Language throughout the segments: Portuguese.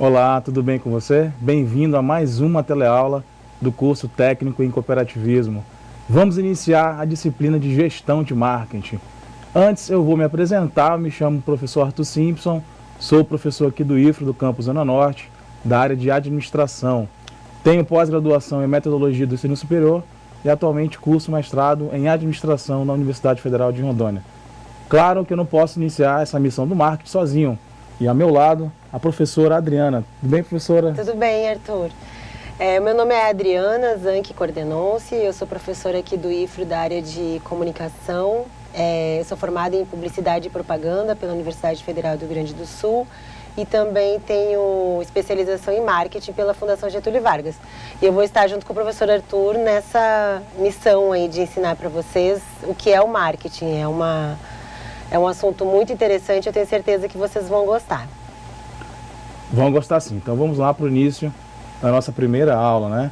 Olá, tudo bem com você? Bem-vindo a mais uma teleaula do curso Técnico em Cooperativismo. Vamos iniciar a disciplina de Gestão de Marketing. Antes eu vou me apresentar, me chamo professor Arthur Simpson, sou professor aqui do IFRO, do campus Zona Norte, da área de Administração. Tenho pós-graduação em Metodologia do Ensino Superior e atualmente curso mestrado em Administração na Universidade Federal de Rondônia. Claro que eu não posso iniciar essa missão do marketing sozinho. E ao meu lado, a professora Adriana. Tudo bem, professora? Tudo bem, Arthur. Meu nome é Adriana Zanchi Cordenonce, eu sou professora aqui do IFRO da área de Comunicação. Eu sou formada em Publicidade e Propaganda pela Universidade Federal do Rio Grande do Sul e também tenho especialização em Marketing pela Fundação Getúlio Vargas. E eu vou estar junto com o professor Arthur nessa missão aí de ensinar para vocês o que é o marketing. É um assunto muito interessante, eu tenho certeza que vocês vão gostar. Vão gostar sim. Então vamos lá para o início da nossa primeira aula, né?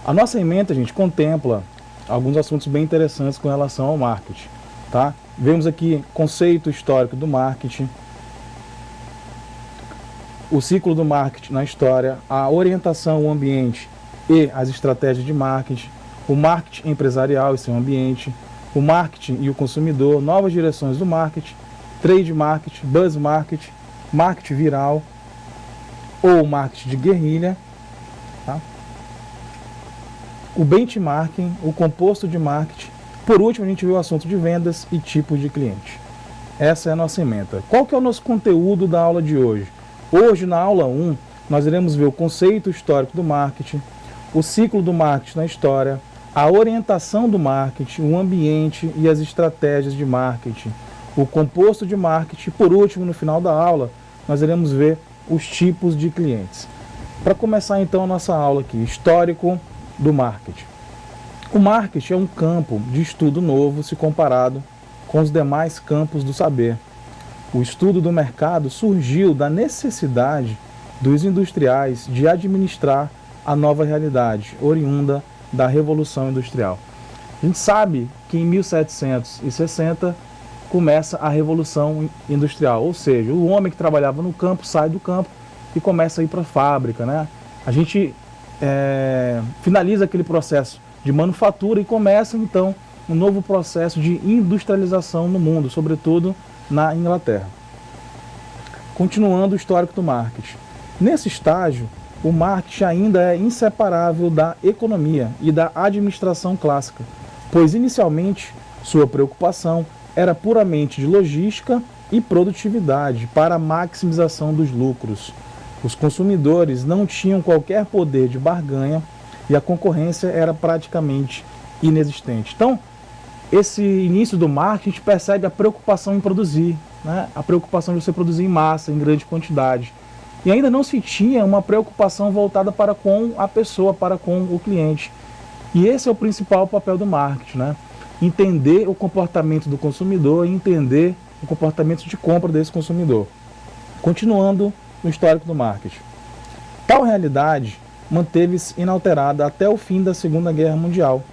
A nossa ementa, gente, contempla alguns assuntos bem interessantes com relação ao marketing, tá? Vemos aqui conceito histórico do marketing, o ciclo do marketing na história, a orientação ao ambiente e as estratégias de marketing, o marketing empresarial e seu ambiente, o marketing e o consumidor, novas direções do marketing, trade marketing, buzz marketing, marketing viral ou marketing de guerrilha, tá? O benchmarking, o composto de marketing. Por último, a gente viu o assunto de vendas e tipos de cliente. Essa é a nossa ementa. Qual que é o nosso conteúdo da aula de hoje? Hoje, na aula 1, nós iremos ver o conceito histórico do marketing, o ciclo do marketing na história, a orientação do marketing, o ambiente e as estratégias de marketing, o composto de marketing. Por último, no final da aula, nós iremos ver os tipos de clientes. Para começar então a nossa aula aqui, histórico do marketing. O marketing é um campo de estudo novo se comparado com os demais campos do saber. O estudo do mercado surgiu da necessidade dos industriais de administrar a nova realidade oriunda da Revolução Industrial. A gente sabe que em 1760 começa a Revolução Industrial, ou seja, o homem que trabalhava no campo sai do campo e começa a ir para a fábrica, né? A gente finaliza aquele processo de manufatura e começa então um novo processo de industrialização no mundo, sobretudo na Inglaterra. Continuando o histórico do marketing. Nesse estágio, o marketing ainda é inseparável da economia e da administração clássica, pois inicialmente sua preocupação era puramente de logística e produtividade para a maximização dos lucros. Os consumidores não tinham qualquer poder de barganha e a concorrência era praticamente inexistente. Então, esse início do marketing, a gente percebe a preocupação em produzir, né? A preocupação de você produzir em massa, em grande quantidade. E ainda não se tinha uma preocupação voltada para com a pessoa, para com o cliente. E esse é o principal papel do marketing, né? Entender o comportamento do consumidor e entender o comportamento de compra desse consumidor. Continuando no histórico do marketing. Tal realidade manteve-se inalterada até o fim da Segunda Guerra Mundial,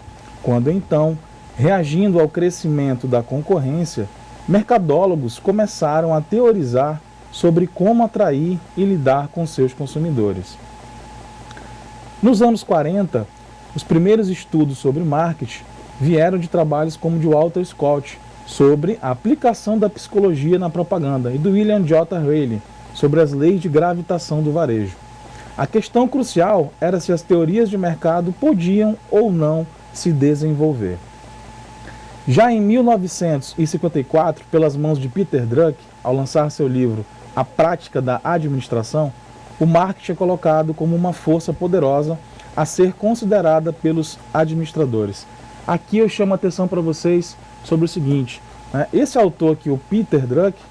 quando então, reagindo ao crescimento da concorrência, mercadólogos começaram a teorizar sobre como atrair e lidar com seus consumidores. Nos anos 40, os primeiros estudos sobre marketing vieram de trabalhos como de Walter Scott, sobre a aplicação da psicologia na propaganda, e do William J. Reilly, sobre as leis de gravitação do varejo. A questão crucial era se as teorias de mercado podiam ou não se desenvolver. Já em 1954, pelas mãos de Peter Drucker, ao lançar seu livro A Prática da Administração, o marketing é colocado como uma força poderosa a ser considerada pelos administradores. Aqui eu chamo a atenção para vocês sobre o seguinte, né? Esse autor aqui, o Peter Drucker,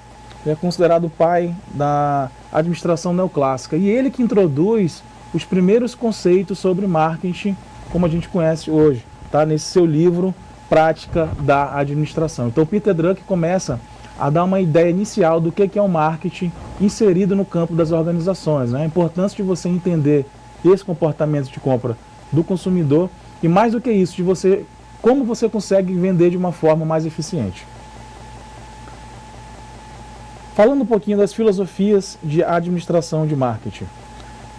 é considerado o pai da administração neoclássica, e ele que introduz os primeiros conceitos sobre marketing como a gente conhece hoje, tá? Nesse seu livro Prática da Administração. Então, Peter Drucker começa a dar uma ideia inicial do que é o marketing inserido no campo das organizações, né? A importância de você entender esse comportamento de compra do consumidor e, mais do que isso, de como você consegue vender de uma forma mais eficiente. Falando um pouquinho das filosofias de administração de marketing.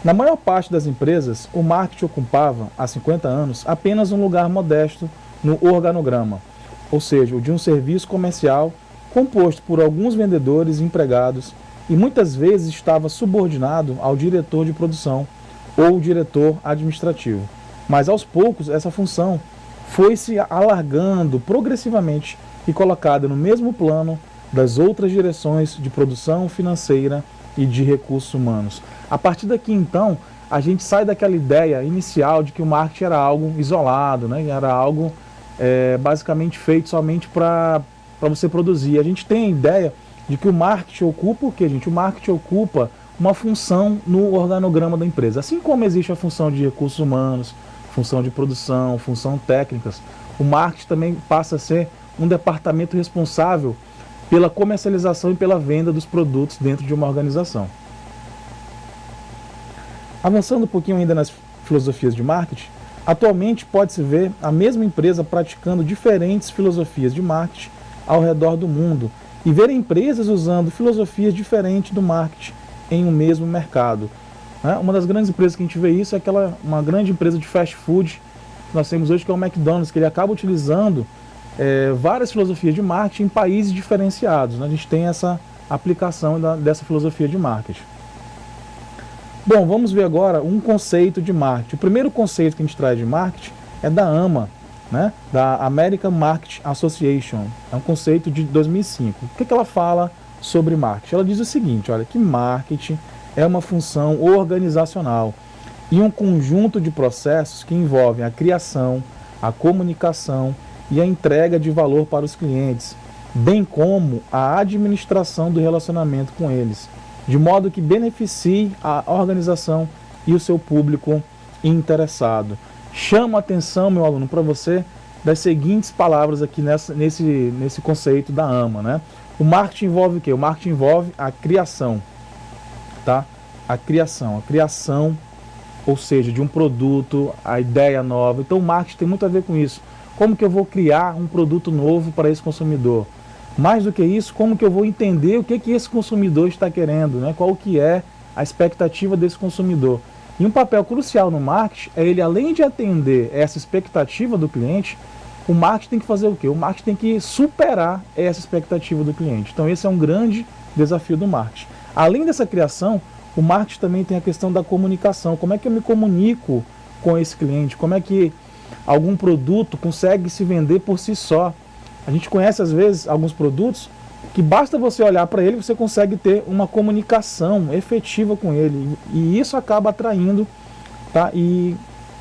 Na maior parte das empresas, o marketing ocupava, há 50 anos, apenas um lugar modesto no organograma, ou seja, o de um serviço comercial composto por alguns vendedores e empregados e muitas vezes estava subordinado ao diretor de produção ou diretor administrativo. Mas aos poucos essa função foi se alargando progressivamente e colocada no mesmo plano das outras direções de produção financeira e de recursos humanos. A partir daqui, então, a gente sai daquela ideia inicial de que o marketing era algo isolado, né? Era algo basicamente feito somente para você produzir. A gente tem a ideia de que o marketing ocupa o quê, gente? O marketing ocupa uma função no organograma da empresa. Assim como existe a função de recursos humanos, função de produção, função técnicas, o marketing também passa a ser um departamento responsável pela comercialização e pela venda dos produtos dentro de uma organização. Avançando um pouquinho ainda nas filosofias de marketing, atualmente pode-se ver a mesma empresa praticando diferentes filosofias de marketing ao redor do mundo e ver empresas usando filosofias diferentes do marketing em um mesmo mercado. Uma das grandes empresas que a gente vê isso é uma grande empresa de fast food que nós temos hoje, que é o McDonald's, que ele acaba utilizando várias filosofias de marketing em países diferenciados. A gente tem essa aplicação dessa filosofia de marketing. Bom, vamos ver agora um conceito de marketing. O primeiro conceito que a gente traz de marketing é da AMA, né? Da American Marketing Association. É um conceito de 2005. O que ela fala sobre marketing? Ela diz o seguinte, olha, que marketing é uma função organizacional e um conjunto de processos que envolvem a criação, a comunicação e a entrega de valor para os clientes, bem como a administração do relacionamento com eles, de modo que beneficie a organização e o seu público interessado. Chamo a atenção, meu aluno, para você das seguintes palavras aqui nesse conceito da AMA, né? O marketing envolve o quê? O marketing envolve a criação, tá? A criação, ou seja, de um produto, a ideia nova. Então o marketing tem muito a ver com isso. Como que eu vou criar um produto novo para esse consumidor? Mais do que isso, como que eu vou entender o que esse consumidor está querendo, né? Qual que é a expectativa desse consumidor? E um papel crucial no marketing é ele, além de atender essa expectativa do cliente, o marketing tem que fazer o quê? O marketing tem que superar essa expectativa do cliente. Então esse é um grande desafio do marketing. Além dessa criação, o marketing também tem a questão da comunicação. Como é que eu me comunico com esse cliente? Como é que algum produto consegue se vender por si só? A gente conhece, às vezes, alguns produtos que basta você olhar para ele, você consegue ter uma comunicação efetiva com ele. E isso acaba atraindo, tá? E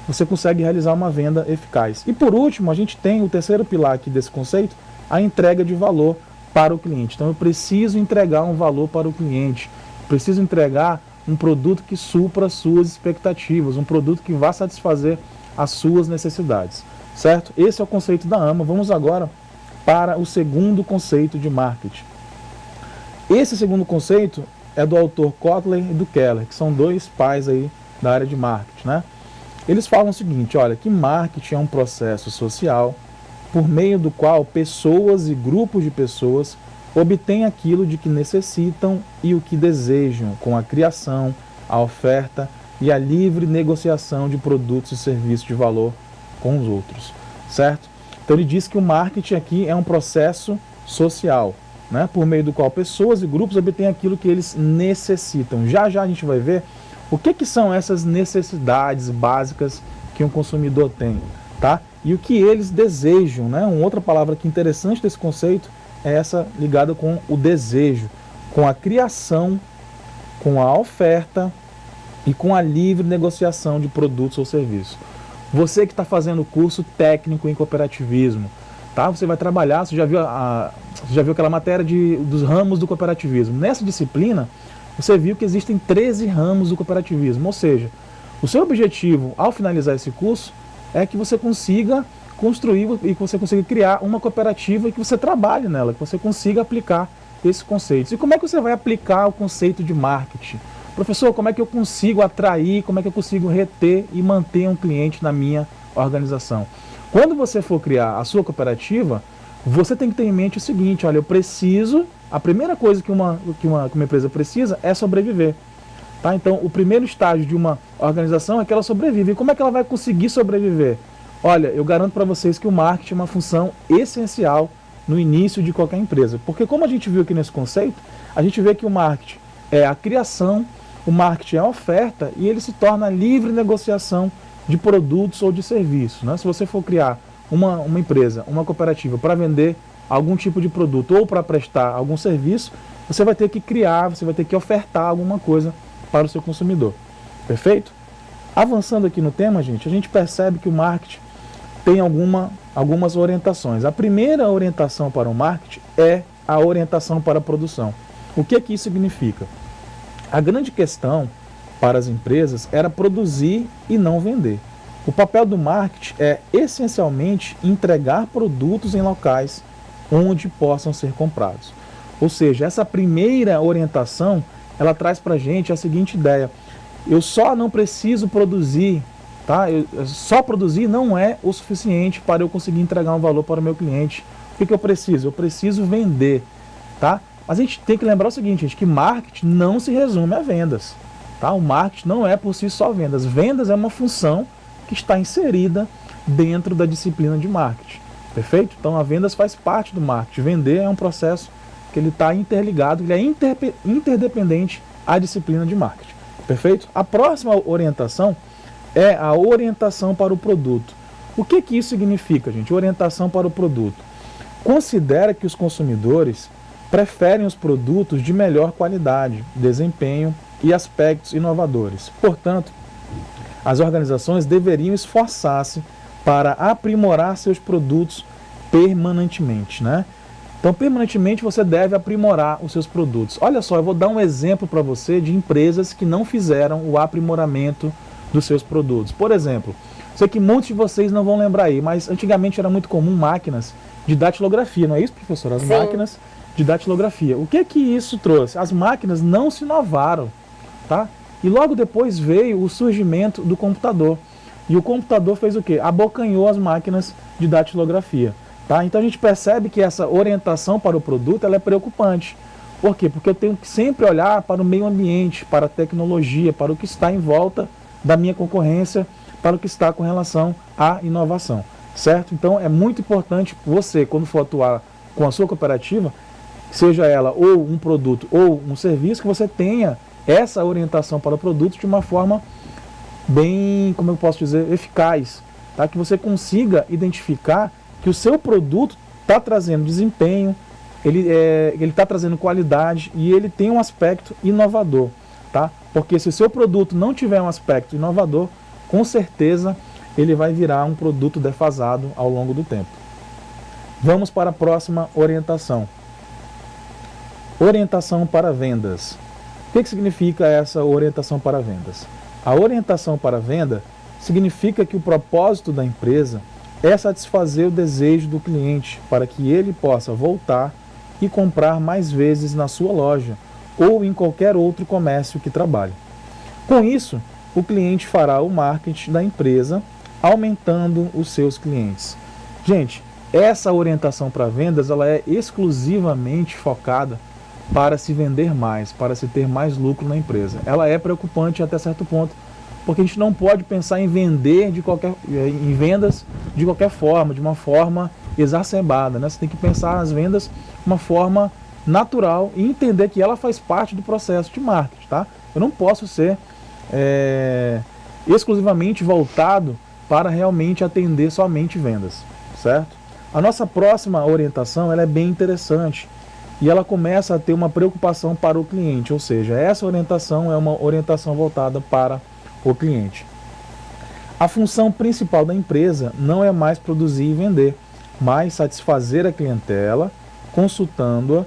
você consegue realizar uma venda eficaz. E por último, a gente tem o terceiro pilar aqui desse conceito, a entrega de valor para o cliente. Então eu preciso entregar um valor para o cliente. Preciso entregar um produto que supra as suas expectativas, um produto que vá satisfazer as suas necessidades, certo? Esse é o conceito da AMA. Vamos agora para o segundo conceito de marketing. Esse segundo conceito é do autor Kotler e do Keller, que são dois pais aí da área de marketing, né? Eles falam o seguinte, olha, que marketing é um processo social por meio do qual pessoas e grupos de pessoas obtêm aquilo de que necessitam e o que desejam, com a criação, a oferta e a livre negociação de produtos e serviços de valor com os outros, certo? Então ele diz que o marketing aqui é um processo social, né, por meio do qual pessoas e grupos obtêm aquilo que eles necessitam. Já já a gente vai ver o que são essas necessidades básicas que um consumidor tem, tá? E o que eles desejam, né? Uma outra palavra que interessante desse conceito é essa ligada com o desejo, com a criação, com a oferta e com a livre negociação de produtos ou serviços. Você que está fazendo curso técnico em cooperativismo, tá? Você vai trabalhar, você já viu aquela matéria dos ramos do cooperativismo. Nessa disciplina, você viu que existem 13 ramos do cooperativismo, ou seja, o seu objetivo ao finalizar esse curso é que você consiga construir e que você consiga criar uma cooperativa e que você trabalhe nela, que você consiga aplicar esses conceitos. E como é que você vai aplicar o conceito de marketing? Professor, como é que eu consigo atrair, como é que eu consigo reter e manter um cliente na minha organização? Quando você for criar a sua cooperativa, você tem que ter em mente o seguinte, olha, a primeira coisa que uma empresa precisa é sobreviver. Tá? Então, o primeiro estágio de uma organização é que ela sobrevive. E como é que ela vai conseguir sobreviver? Olha, eu garanto para vocês que o marketing é uma função essencial no início de qualquer empresa. Porque como a gente viu aqui nesse conceito, a gente vê que o marketing é a criação, o marketing é a oferta e ele se torna livre negociação de produtos ou de serviços. Né? Se você for criar uma empresa, uma cooperativa para vender algum tipo de produto ou para prestar algum serviço, você vai ter que criar, você vai ter que ofertar alguma coisa para o seu consumidor. Perfeito? Avançando aqui no tema, gente, a gente percebe que o marketing tem algumas orientações. A primeira orientação para o marketing é a orientação para a produção. O que isso significa? A grande questão para as empresas era produzir e não vender. O papel do marketing é essencialmente entregar produtos em locais onde possam ser comprados. Ou seja, essa primeira orientação, ela traz para a gente a seguinte ideia: eu só não preciso produzir, tá? Só produzir não é o suficiente para eu conseguir entregar um valor para o meu cliente. O que eu preciso? Eu preciso vender, tá? Mas a gente tem que lembrar o seguinte, gente, que marketing não se resume a vendas, tá? O marketing não é por si só vendas. Vendas é uma função que está inserida dentro da disciplina de marketing, perfeito? Então a vendas faz parte do marketing. Vender é um processo que ele está interligado, ele é interdependente à disciplina de marketing, perfeito? A próxima orientação é a orientação para o produto. O que isso significa, gente? Orientação para o produto. Considera que os consumidores preferem os produtos de melhor qualidade, desempenho e aspectos inovadores. Portanto, as organizações deveriam esforçar-se para aprimorar seus produtos permanentemente, né? Então, permanentemente você deve aprimorar os seus produtos. Olha só, eu vou dar um exemplo para você de empresas que não fizeram o aprimoramento dos seus produtos. Por exemplo, sei que muitos de vocês não vão lembrar aí, mas antigamente era muito comum máquinas de datilografia, não é isso, professor? As Sim. Máquinas de datilografia. O que isso trouxe? As máquinas não se inovaram, tá? E logo depois veio o surgimento do computador. E o computador fez o quê? Abocanhou as máquinas de datilografia, tá? Então a gente percebe que essa orientação para o produto ela é preocupante. Por quê? Porque eu tenho que sempre olhar para o meio ambiente, para a tecnologia, para o que está em volta da minha concorrência, para o que está com relação à inovação, certo? Então é muito importante você, quando for atuar com a sua cooperativa, seja ela ou um produto ou um serviço, que você tenha essa orientação para o produto de uma forma bem, como eu posso dizer, eficaz, tá? Que você consiga identificar que o seu produto está trazendo desempenho, ele está trazendo qualidade e ele tem um aspecto inovador, tá? Porque se o seu produto não tiver um aspecto inovador, com certeza ele vai virar um produto defasado ao longo do tempo. Vamos para a próxima orientação. Orientação para vendas. O que significa essa orientação para vendas? A orientação para venda significa que o propósito da empresa é satisfazer o desejo do cliente para que ele possa voltar e comprar mais vezes na sua loja ou em qualquer outro comércio que trabalhe. Com isso, o cliente fará o marketing da empresa, aumentando os seus clientes. Gente, essa orientação para vendas ela é exclusivamente focada para se vender mais, para se ter mais lucro na empresa. Ela é preocupante até certo ponto, porque a gente não pode pensar em em vendas de qualquer forma, de uma forma exacerbada, né? Você tem que pensar nas vendas de uma forma natural e entender que ela faz parte do processo de marketing, tá? Eu não posso ser exclusivamente voltado para realmente atender somente vendas, certo? A nossa próxima orientação ela é bem interessante e ela começa a ter uma preocupação para o cliente, ou seja, essa orientação é uma orientação voltada para o cliente. A função principal da empresa não é mais produzir e vender, mas satisfazer a clientela, consultando-a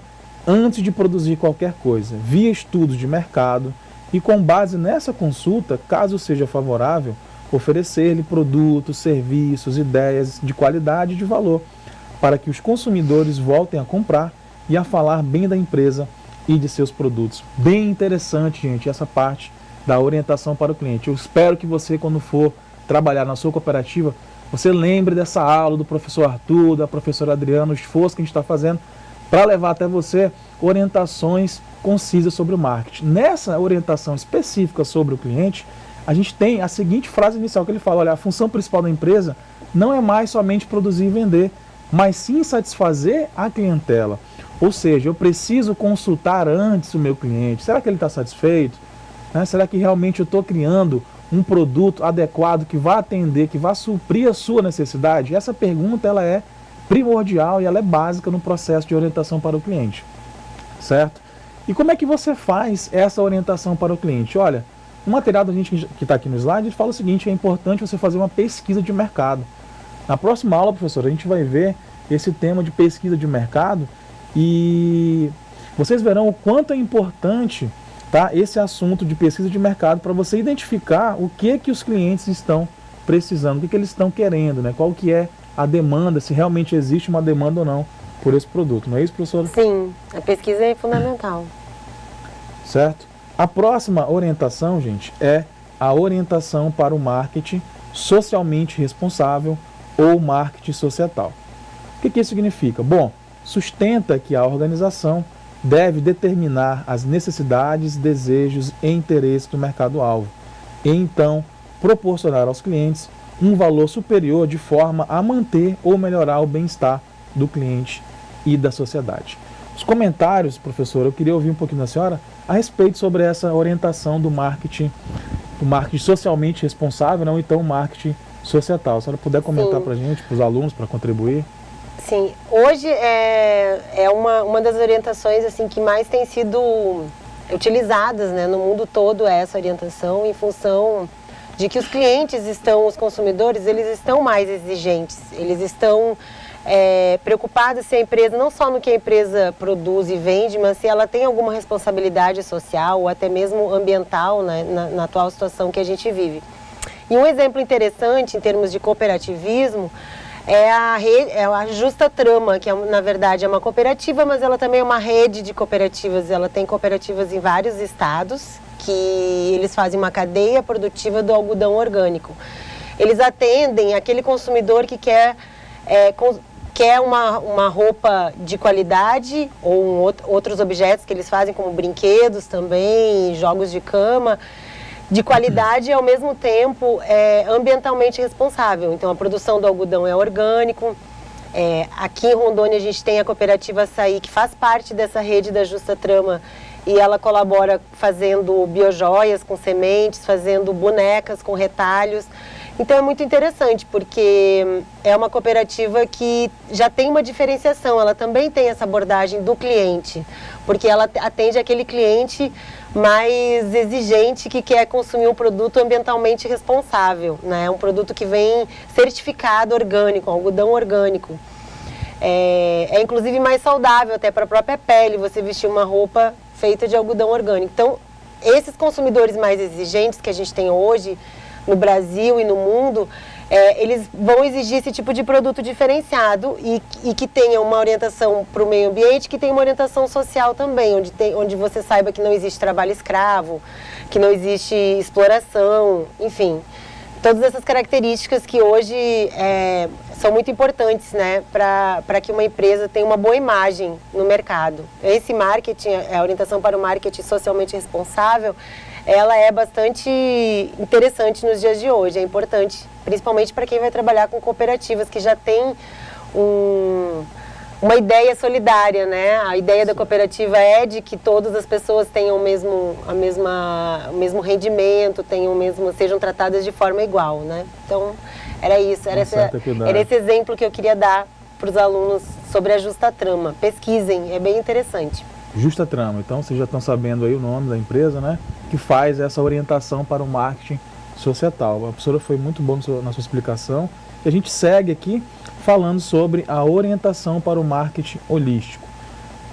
antes de produzir qualquer coisa, via estudos de mercado e com base nessa consulta, caso seja favorável, oferecer-lhe produtos, serviços, ideias de qualidade e de valor, para que os consumidores voltem a comprar e a falar bem da empresa e de seus produtos. Bem interessante, gente, essa parte da orientação para o cliente. Eu espero que você, quando for trabalhar na sua cooperativa, você lembre dessa aula do professor Arthur, da professora Adriana, o esforço que a gente está fazendo para levar até você orientações concisas sobre o marketing. Nessa orientação específica sobre o cliente, a gente tem a seguinte frase inicial que ele fala: olha, a função principal da empresa não é mais somente produzir e vender, mas sim satisfazer a clientela. Ou seja, eu preciso consultar antes o meu cliente. Será que ele está satisfeito? Né? Será que realmente eu estou criando um produto adequado que vai atender, que vai suprir a sua necessidade? Essa pergunta ela é primordial e ela é básica no processo de orientação para o cliente, certo? E como é que você faz essa orientação para o cliente? Olha, o material da gente que está aqui no slide, ele fala o seguinte: é importante você fazer uma pesquisa de mercado. Na próxima aula, professor, a gente vai ver esse tema de pesquisa de mercado e vocês verão o quanto é importante, tá, esse assunto de pesquisa de mercado para você identificar o que os clientes estão precisando, o que eles estão querendo, né? Qual que é a demanda, se realmente existe uma demanda ou não por esse produto. Não é isso, professora? Sim, a pesquisa é fundamental. Certo? A próxima orientação, gente, é a orientação para o marketing socialmente responsável ou marketing societal. O que isso significa? Bom, sustenta que a organização deve determinar as necessidades, desejos e interesses do mercado-alvo e então proporcionar aos clientes um valor superior de forma a manter ou melhorar o bem-estar do cliente e da sociedade. Os comentários, professor, eu queria ouvir um pouquinho da senhora a respeito sobre essa orientação do marketing socialmente responsável, ou então o marketing societal. Se a senhora puder comentar para a gente, para os alunos, para contribuir. Sim, hoje é uma das orientações assim, que mais tem sido utilizadas, né, no mundo todo, essa orientação, em função de que os clientes os consumidores, eles estão mais exigentes, eles estão preocupados se a empresa, não só no que a empresa produz e vende, mas se ela tem alguma responsabilidade social ou até mesmo ambiental, né, na atual situação que a gente vive. E um exemplo interessante em termos de cooperativismo é a Justa Trama, que na verdade é uma cooperativa, mas ela também é uma rede de cooperativas. Ela tem cooperativas em vários estados, que eles fazem uma cadeia produtiva do algodão orgânico. Eles atendem aquele consumidor que quer uma roupa de qualidade ou outros objetos que eles fazem, como brinquedos também, jogos de cama, de qualidade e ao mesmo tempo ambientalmente responsável. Então a produção do algodão é orgânico. Aqui em Rondônia a gente tem a cooperativa Açaí, que faz parte dessa rede da Justa Trama, e ela colabora fazendo biojoias com sementes, fazendo bonecas com retalhos. Então é muito interessante, porque é uma cooperativa que já tem uma diferenciação, ela também tem essa abordagem do cliente, porque ela atende aquele cliente mais exigente que quer consumir um produto ambientalmente responsável, né? Um produto que vem certificado orgânico, algodão orgânico. É inclusive mais saudável até para a própria pele você vestir uma roupa feita de algodão orgânico. Então, esses consumidores mais exigentes que a gente tem hoje no Brasil e no mundo, eles vão exigir esse tipo de produto diferenciado e que tenha uma orientação para o meio ambiente, que tenha uma orientação social também, onde você saiba que não existe trabalho escravo, que não existe exploração, enfim. Todas essas características que hoje são muito importantes, né, para que uma empresa tenha uma boa imagem no mercado. Esse marketing, a orientação para o marketing socialmente responsável, ela é bastante interessante nos dias de hoje, é importante, principalmente para quem vai trabalhar com cooperativas que já tem uma ideia solidária, né? A ideia da cooperativa é de que todas as pessoas tenham o mesmo rendimento, sejam tratadas de forma igual, né? Então, era isso, era esse exemplo que eu queria dar para os alunos sobre a Justa Trama. Pesquisem, é bem interessante. Justa Trama, então vocês já estão sabendo aí o nome da empresa, né? Que faz essa orientação para o marketing societal. A professora foi muito boa na sua explicação. E a gente segue aqui falando sobre a orientação para o marketing holístico.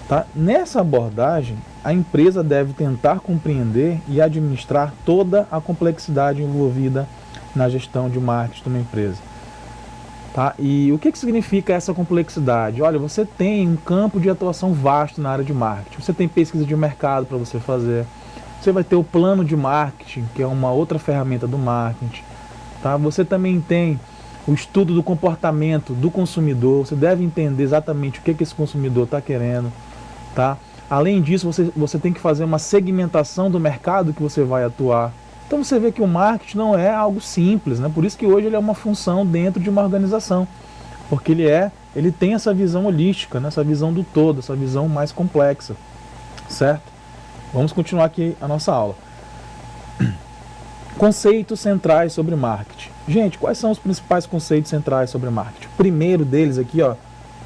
Tá? Nessa abordagem, a empresa deve tentar compreender e administrar toda a complexidade envolvida na gestão de marketing de uma empresa. Tá? E o que significa essa complexidade? Olha, você tem um campo de atuação vasto na área de marketing. Você tem pesquisa de mercado para você fazer. Você vai ter o plano de marketing, que é uma outra ferramenta do marketing. Tá? Você também tem o estudo do comportamento do consumidor. Você deve entender exatamente o que esse consumidor está querendo. Tá? Além disso, você tem que fazer uma segmentação do mercado que você vai atuar. Então você vê que o marketing não é algo simples, né? Por isso que hoje ele é uma função dentro de uma organização, porque ele tem essa visão holística, né? Essa visão do todo, essa visão mais complexa, certo? Vamos continuar aqui a nossa aula. Conceitos centrais sobre marketing. Gente, quais são os principais conceitos centrais sobre marketing? O primeiro deles aqui, ó,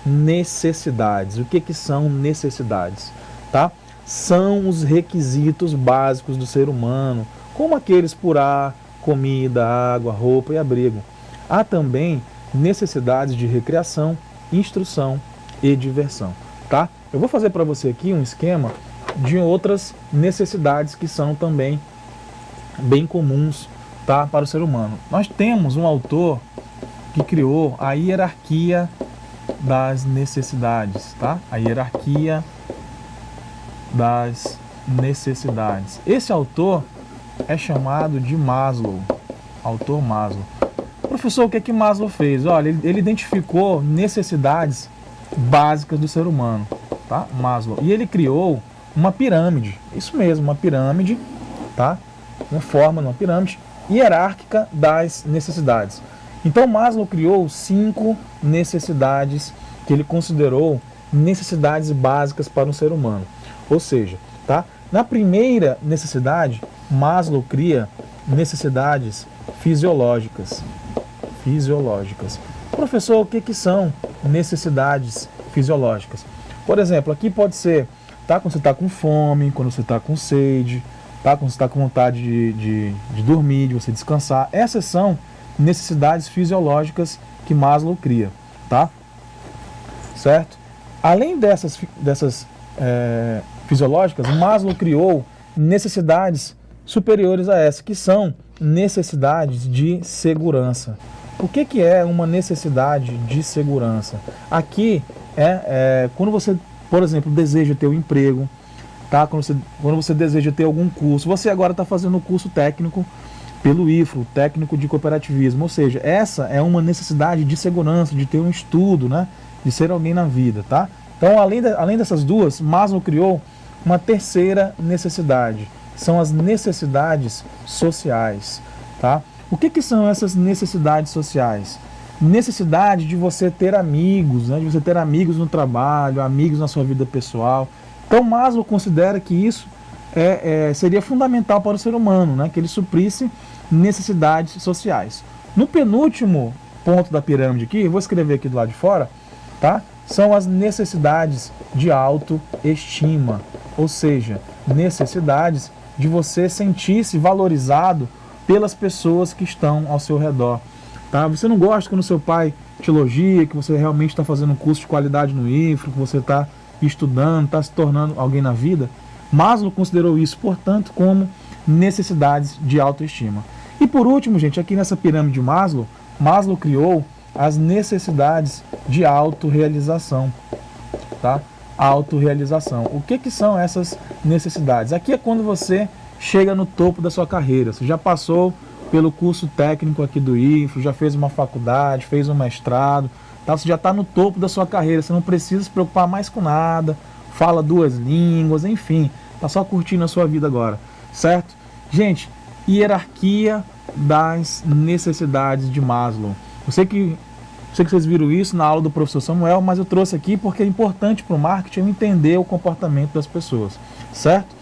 necessidades. O que são necessidades? Tá? São os requisitos básicos do ser humano, como aqueles por ar, comida, água, roupa e abrigo. Há também necessidades de recreação, instrução e diversão. Tá? Eu vou fazer para você aqui um esquema de outras necessidades que são também bem comuns, tá, para o ser humano. Nós temos um autor que criou a hierarquia das necessidades, tá? A hierarquia das necessidades. Esse autor é chamado de Maslow, autor Maslow. Professor, o que é que Maslow fez? Olha, ele identificou necessidades básicas do ser humano, tá? Maslow. E ele criou uma pirâmide, isso mesmo, uma pirâmide, tá? Uma forma de uma pirâmide hierárquica das necessidades. Então Maslow criou 5 necessidades que ele considerou necessidades básicas para um ser humano. Ou seja, tá? Na primeira necessidade, Maslow cria necessidades fisiológicas. Professor, o que são necessidades fisiológicas? Por exemplo, aqui pode ser, tá? Quando você está com fome, quando você está com sede, tá? Quando você está com vontade de dormir, de você descansar. Essas são necessidades fisiológicas que Maslow cria, tá? Certo? Além dessas fisiológicas, Maslow criou necessidades superiores a essas, que são necessidades de segurança. O que é uma necessidade de segurança? Aqui quando você, por exemplo, deseja ter um emprego, tá? Quando você deseja ter algum curso, você agora está fazendo um curso técnico pelo IFRO, técnico de cooperativismo, ou seja, essa é uma necessidade de segurança, de ter um estudo, né? De ser alguém na vida, tá? Então, além dessas duas, Maslow criou uma terceira necessidade, são as necessidades sociais, tá? O que são essas necessidades sociais? Necessidade de você ter amigos, né? De você ter amigos no trabalho, amigos na sua vida pessoal. Então Maslow considera que isso seria fundamental para o ser humano, né? Que ele suprisse necessidades sociais. No penúltimo ponto da pirâmide aqui, eu vou escrever aqui do lado de fora, tá? São as necessidades de autoestima, ou seja, necessidades de você sentir-se valorizado pelas pessoas que estão ao seu redor. Tá? Você não gosta quando seu pai te elogia, que você realmente está fazendo um curso de qualidade no IFRO, que você está estudando, está se tornando alguém na vida. Maslow considerou isso, portanto, como necessidades de autoestima. E por último, gente, aqui nessa pirâmide de Maslow, Maslow criou as necessidades de autorrealização. Tá? Autorrealização. O que são essas necessidades? Aqui é quando você chega no topo da sua carreira. Você já passou pelo curso técnico aqui do IFRO, já fez uma faculdade, fez um mestrado, tá? Você já está no topo da sua carreira, você não precisa se preocupar mais com nada, fala 2 línguas, enfim, tá só curtindo a sua vida agora, certo? Gente, hierarquia das necessidades de Maslow. Eu sei que vocês viram isso na aula do professor Samuel, mas eu trouxe aqui porque é importante para o marketing entender o comportamento das pessoas, certo?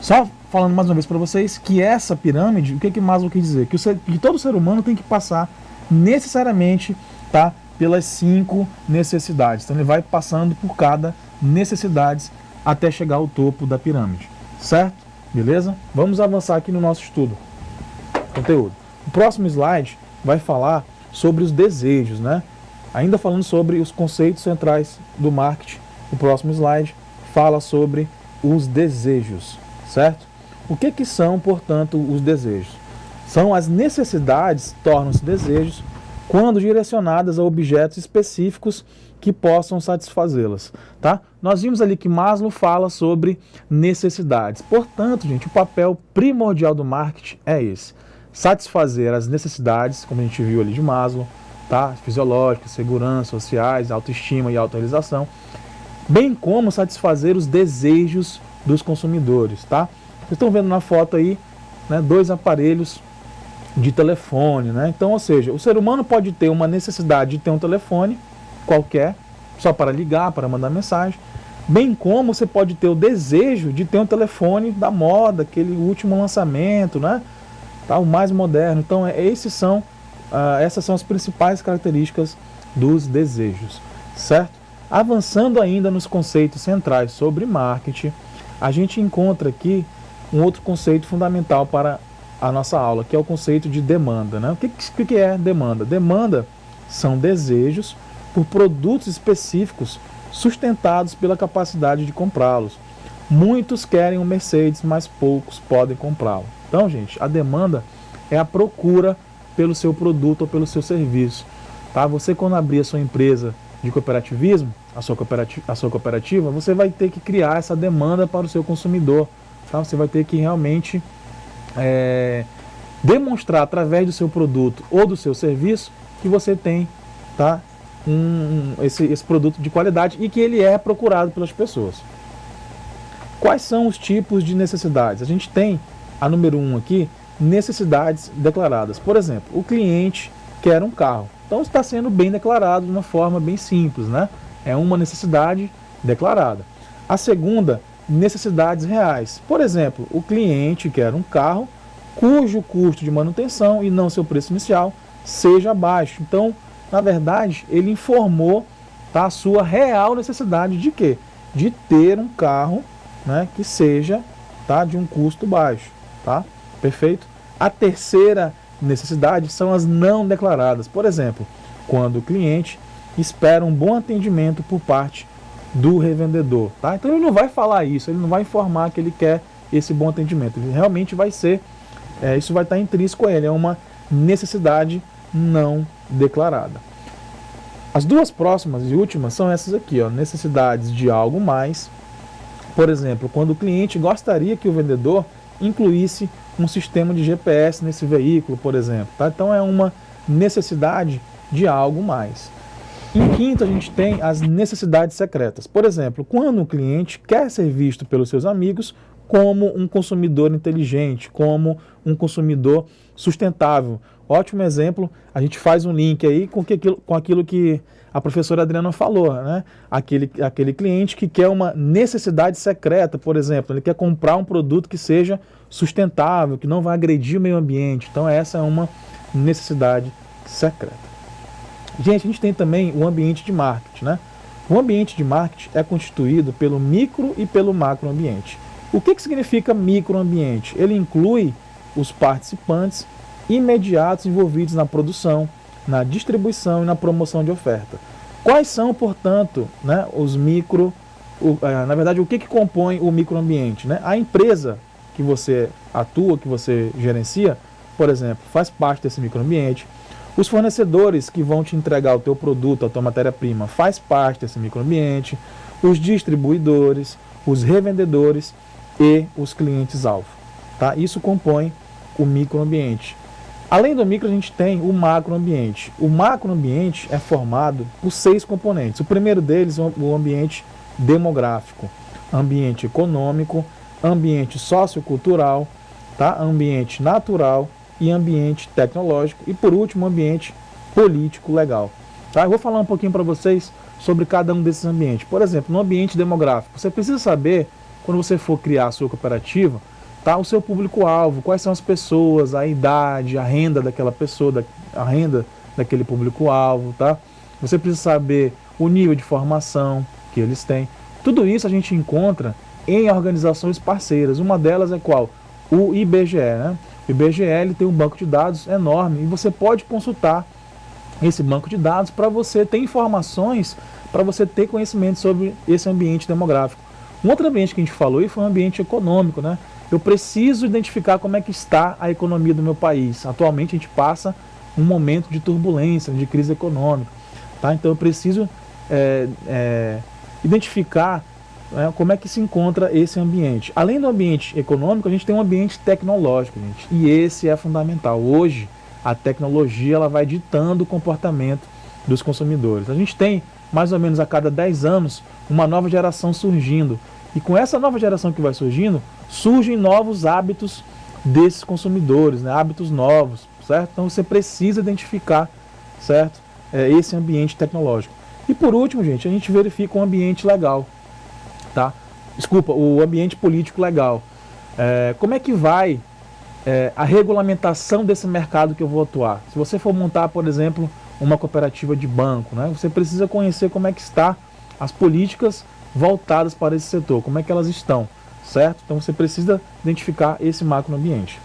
Só falando mais uma vez para vocês que essa pirâmide, o que Maslow quer dizer? Que todo ser humano tem que passar necessariamente, tá, pelas 5 necessidades. Então ele vai passando por cada necessidade até chegar ao topo da pirâmide, certo? Beleza? Vamos avançar aqui no nosso estudo. Conteúdo. O próximo slide vai falar sobre os desejos, né? Ainda falando sobre os conceitos centrais do marketing, o próximo slide fala sobre os desejos, certo? O que são, portanto, os desejos? São as necessidades, tornam-se desejos, quando direcionadas a objetos específicos que possam satisfazê-las, tá? Nós vimos ali que Maslow fala sobre necessidades. Portanto, gente, o papel primordial do marketing é esse: satisfazer as necessidades, como a gente viu ali de Maslow, tá? Fisiológicas, segurança, sociais, autoestima e autorrealização, bem como satisfazer os desejos dos consumidores, tá? Vocês estão vendo na foto aí, né, 2 aparelhos de telefone, né? Então, ou seja, o ser humano pode ter uma necessidade de ter um telefone qualquer, só para ligar, para mandar mensagem, bem como você pode ter o desejo de ter um telefone da moda, aquele último lançamento, né? Tá, o mais moderno. Então, essas são as principais características dos desejos, certo? Avançando ainda nos conceitos centrais sobre marketing, a gente encontra aqui um outro conceito fundamental para a nossa aula, que é o conceito de demanda, né? O que é demanda? Demanda são desejos por produtos específicos sustentados pela capacidade de comprá-los. Muitos querem um Mercedes, mas poucos podem comprá-lo. Então, gente, a demanda é a procura pelo seu produto ou pelo seu serviço. Tá? Você, quando abrir a sua empresa de cooperativismo, a sua cooperativa, você vai ter que criar essa demanda para o seu consumidor. Tá? Você vai ter que realmente demonstrar através do seu produto ou do seu serviço que você tem, tá, esse produto de qualidade e que ele é procurado pelas pessoas. Quais são os tipos de necessidades? A gente tem a número 1 aqui, necessidades declaradas. Por exemplo, o cliente quer um carro. Então está sendo bem declarado de uma forma bem simples, né? É uma necessidade declarada. A segunda, necessidades reais. Por exemplo, o cliente quer um carro cujo custo de manutenção e não seu preço inicial seja baixo. Então, na verdade, ele informou, tá, a sua real necessidade de quê? De ter um carro, né, que seja, tá, de um custo baixo. Tá? Perfeito? A terceira necessidade são as não declaradas. Por exemplo, quando o cliente espera um bom atendimento por parte do revendedor. Tá? Então ele não vai falar isso, ele não vai informar que ele quer esse bom atendimento. Ele realmente vai ser, isso vai estar intrínseco a ele, é uma necessidade não declarada. As duas próximas e últimas são essas aqui, ó, necessidades de algo mais. Por exemplo, quando o cliente gostaria que o vendedor incluísse um sistema de GPS nesse veículo, por exemplo. Tá? Então é uma necessidade de algo mais. Em quinto, a gente tem as necessidades secretas. Por exemplo, quando o cliente quer ser visto pelos seus amigos como um consumidor inteligente, como um consumidor sustentável. Ótimo exemplo, a gente faz um link aí com aquilo que a professora Adriana falou, né? Aquele cliente que quer uma necessidade secreta, por exemplo, ele quer comprar um produto que seja sustentável, que não vai agredir o meio ambiente. Então essa é uma necessidade secreta. Gente, a gente tem também o ambiente de marketing, né? O ambiente de marketing é constituído pelo micro e pelo macroambiente. O que significa microambiente? Ele inclui os participantes imediatos envolvidos na produção, na distribuição e na promoção de oferta. Quais são, portanto, né, os na verdade, o que compõe o microambiente? Né? A empresa que você atua, que você gerencia, por exemplo, faz parte desse microambiente. Os fornecedores que vão te entregar o teu produto, a tua matéria-prima, faz parte desse microambiente. Os distribuidores, os revendedores e os clientes-alvo. Tá? Isso compõe o microambiente. Além do micro, a gente tem o macroambiente. O macroambiente é formado por 6 componentes. O primeiro deles é o ambiente demográfico, ambiente econômico, ambiente sociocultural, tá? Ambiente natural e ambiente tecnológico. E, por último, ambiente político-legal. Tá? Eu vou falar um pouquinho para vocês sobre cada um desses ambientes. Por exemplo, no ambiente demográfico, você precisa saber, quando você for criar a sua cooperativa, tá, o seu público-alvo, quais são as pessoas, a idade, a renda daquela pessoa, a renda daquele público-alvo, tá? Você precisa saber o nível de formação que eles têm. Tudo isso a gente encontra em organizações parceiras. Uma delas é qual? O IBGE, né? O IBGE ele tem um banco de dados enorme e você pode consultar esse banco de dados para você ter informações, para você ter conhecimento sobre esse ambiente demográfico. Um outro ambiente que a gente falou foi o ambiente econômico, né? Eu preciso identificar como é que está a economia do meu país. Atualmente a gente passa um momento de turbulência, de crise econômica. Tá? Então eu preciso identificar como é que se encontra esse ambiente. Além do ambiente econômico, a gente tem um ambiente tecnológico, gente. E esse é fundamental. Hoje, a tecnologia ela vai ditando o comportamento dos consumidores. A gente tem mais ou menos a cada 10 anos, uma nova geração surgindo. E com essa nova geração que vai surgindo, surgem novos hábitos desses consumidores, né? Hábitos novos, certo? Então você precisa identificar, certo? Esse ambiente tecnológico. E por último, gente, a gente verifica um ambiente legal, tá? Desculpa, o ambiente político legal. Como é que vai a regulamentação desse mercado que eu vou atuar? Se você for montar, por exemplo, uma cooperativa de banco, né? Você precisa conhecer como é que está as políticas voltadas para esse setor, como é que elas estão, certo? Então você precisa identificar esse macroambiente.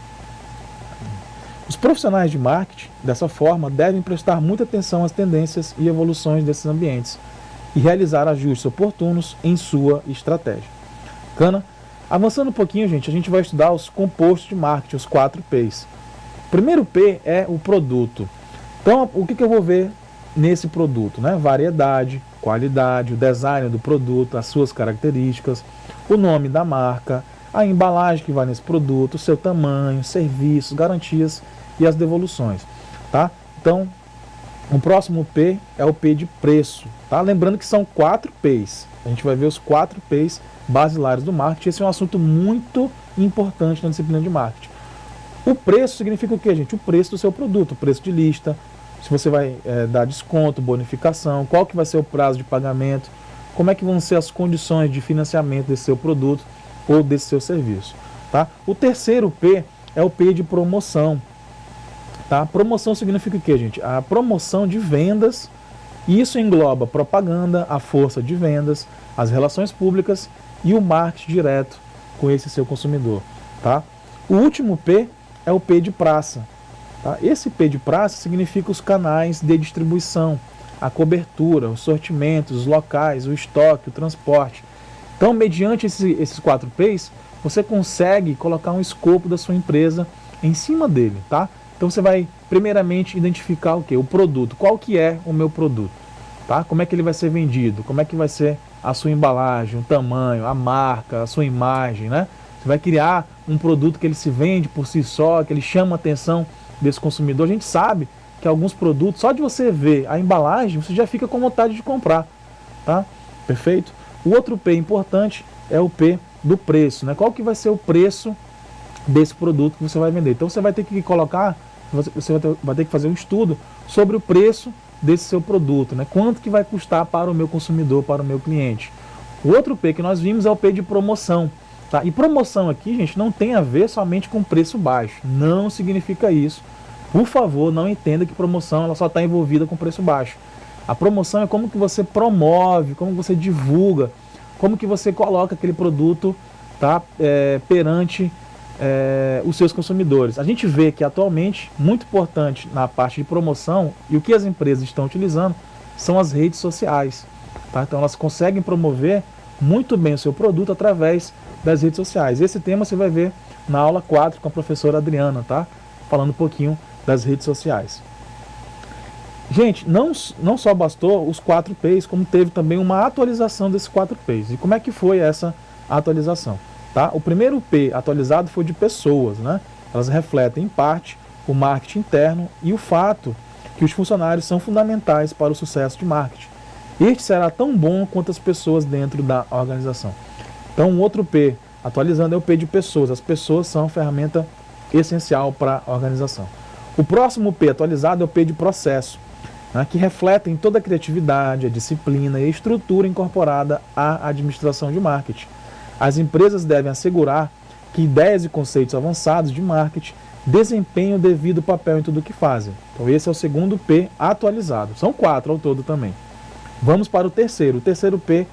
Os profissionais de marketing, dessa forma, devem prestar muita atenção às tendências e evoluções desses ambientes e realizar ajustes oportunos em sua estratégia. Bacana? Avançando um pouquinho, gente, a gente vai estudar os compostos de marketing, os 4 P's. O primeiro P é o produto. Então, o que eu vou ver nesse produto, né? Variedade, qualidade, o design do produto, as suas características, o nome da marca, a embalagem que vai nesse produto, o seu tamanho, serviços, garantias e as devoluções, tá? Então, o próximo P é o P de preço, tá? Lembrando que são 4 P's. A gente vai ver os 4 P's basilares do marketing. Esse é um assunto muito importante na disciplina de marketing. O preço significa o quê, gente? O preço do seu produto, o preço de lista, se você vai dar desconto, bonificação, qual que vai ser o prazo de pagamento, como é que vão ser as condições de financiamento desse seu produto ou desse seu serviço, tá? O terceiro P é o P de promoção, tá? Promoção significa o quê, gente? A promoção de vendas, e isso engloba propaganda, a força de vendas, as relações públicas e o marketing direto com esse seu consumidor, tá? O último P é o P de praça, tá? Esse P de praça significa os canais de distribuição, a cobertura, os sortimentos, os locais, o estoque, o transporte. Então, mediante esses 4 P's, você consegue colocar um escopo da sua empresa em cima dele, tá? Então você vai primeiramente identificar o quê? O produto. Qual que é o meu produto? Tá? Como é que ele vai ser vendido? Como é que vai ser a sua embalagem, o tamanho, a marca, a sua imagem, né? Você vai criar um produto que ele se vende por si só, que ele chama a atenção desse consumidor. A gente sabe que alguns produtos, só de você ver a embalagem, você já fica com vontade de comprar, tá? Perfeito? O outro P importante é o P do preço, né? Qual que vai ser o preço desse produto que você vai vender? Então você vai ter que colocar, você vai ter que fazer um estudo sobre o preço desse seu produto, né? Quanto que vai custar para o meu consumidor, para o meu cliente. O outro P que nós vimos é o P de promoção, tá? E promoção aqui, gente, não tem a ver somente com preço baixo, não significa isso. Por favor, não entenda que promoção ela só está envolvida com preço baixo. A promoção é como que você promove, como você divulga, como que você coloca aquele produto, tá, perante os seus consumidores. A gente vê que atualmente, muito importante na parte de promoção, e o que as empresas estão utilizando, são as redes sociais. Tá? Então elas conseguem promover muito bem o seu produto através das redes sociais. Esse tema você vai ver na aula 4 com a professora Adriana, tá? Falando um pouquinho das redes sociais. Gente, não só bastou os 4 P's, como teve também uma atualização desses 4 P's. E como é que foi essa atualização? Tá? O primeiro P atualizado foi de pessoas, né? Elas refletem em parte o marketing interno e o fato que os funcionários são fundamentais para o sucesso de marketing. Este será tão bom quanto as pessoas dentro da organização. Então, um outro P atualizando é o P de pessoas. As pessoas são ferramenta essencial para a organização. O próximo P atualizado é o P de processo, né, que refletem toda a criatividade, a disciplina e a estrutura incorporada à administração de marketing. As empresas devem assegurar que ideias e conceitos avançados de marketing desempenham o devido papel em tudo o que fazem. Então esse é o segundo P atualizado. São 4 ao todo também. Vamos para o terceiro. O terceiro P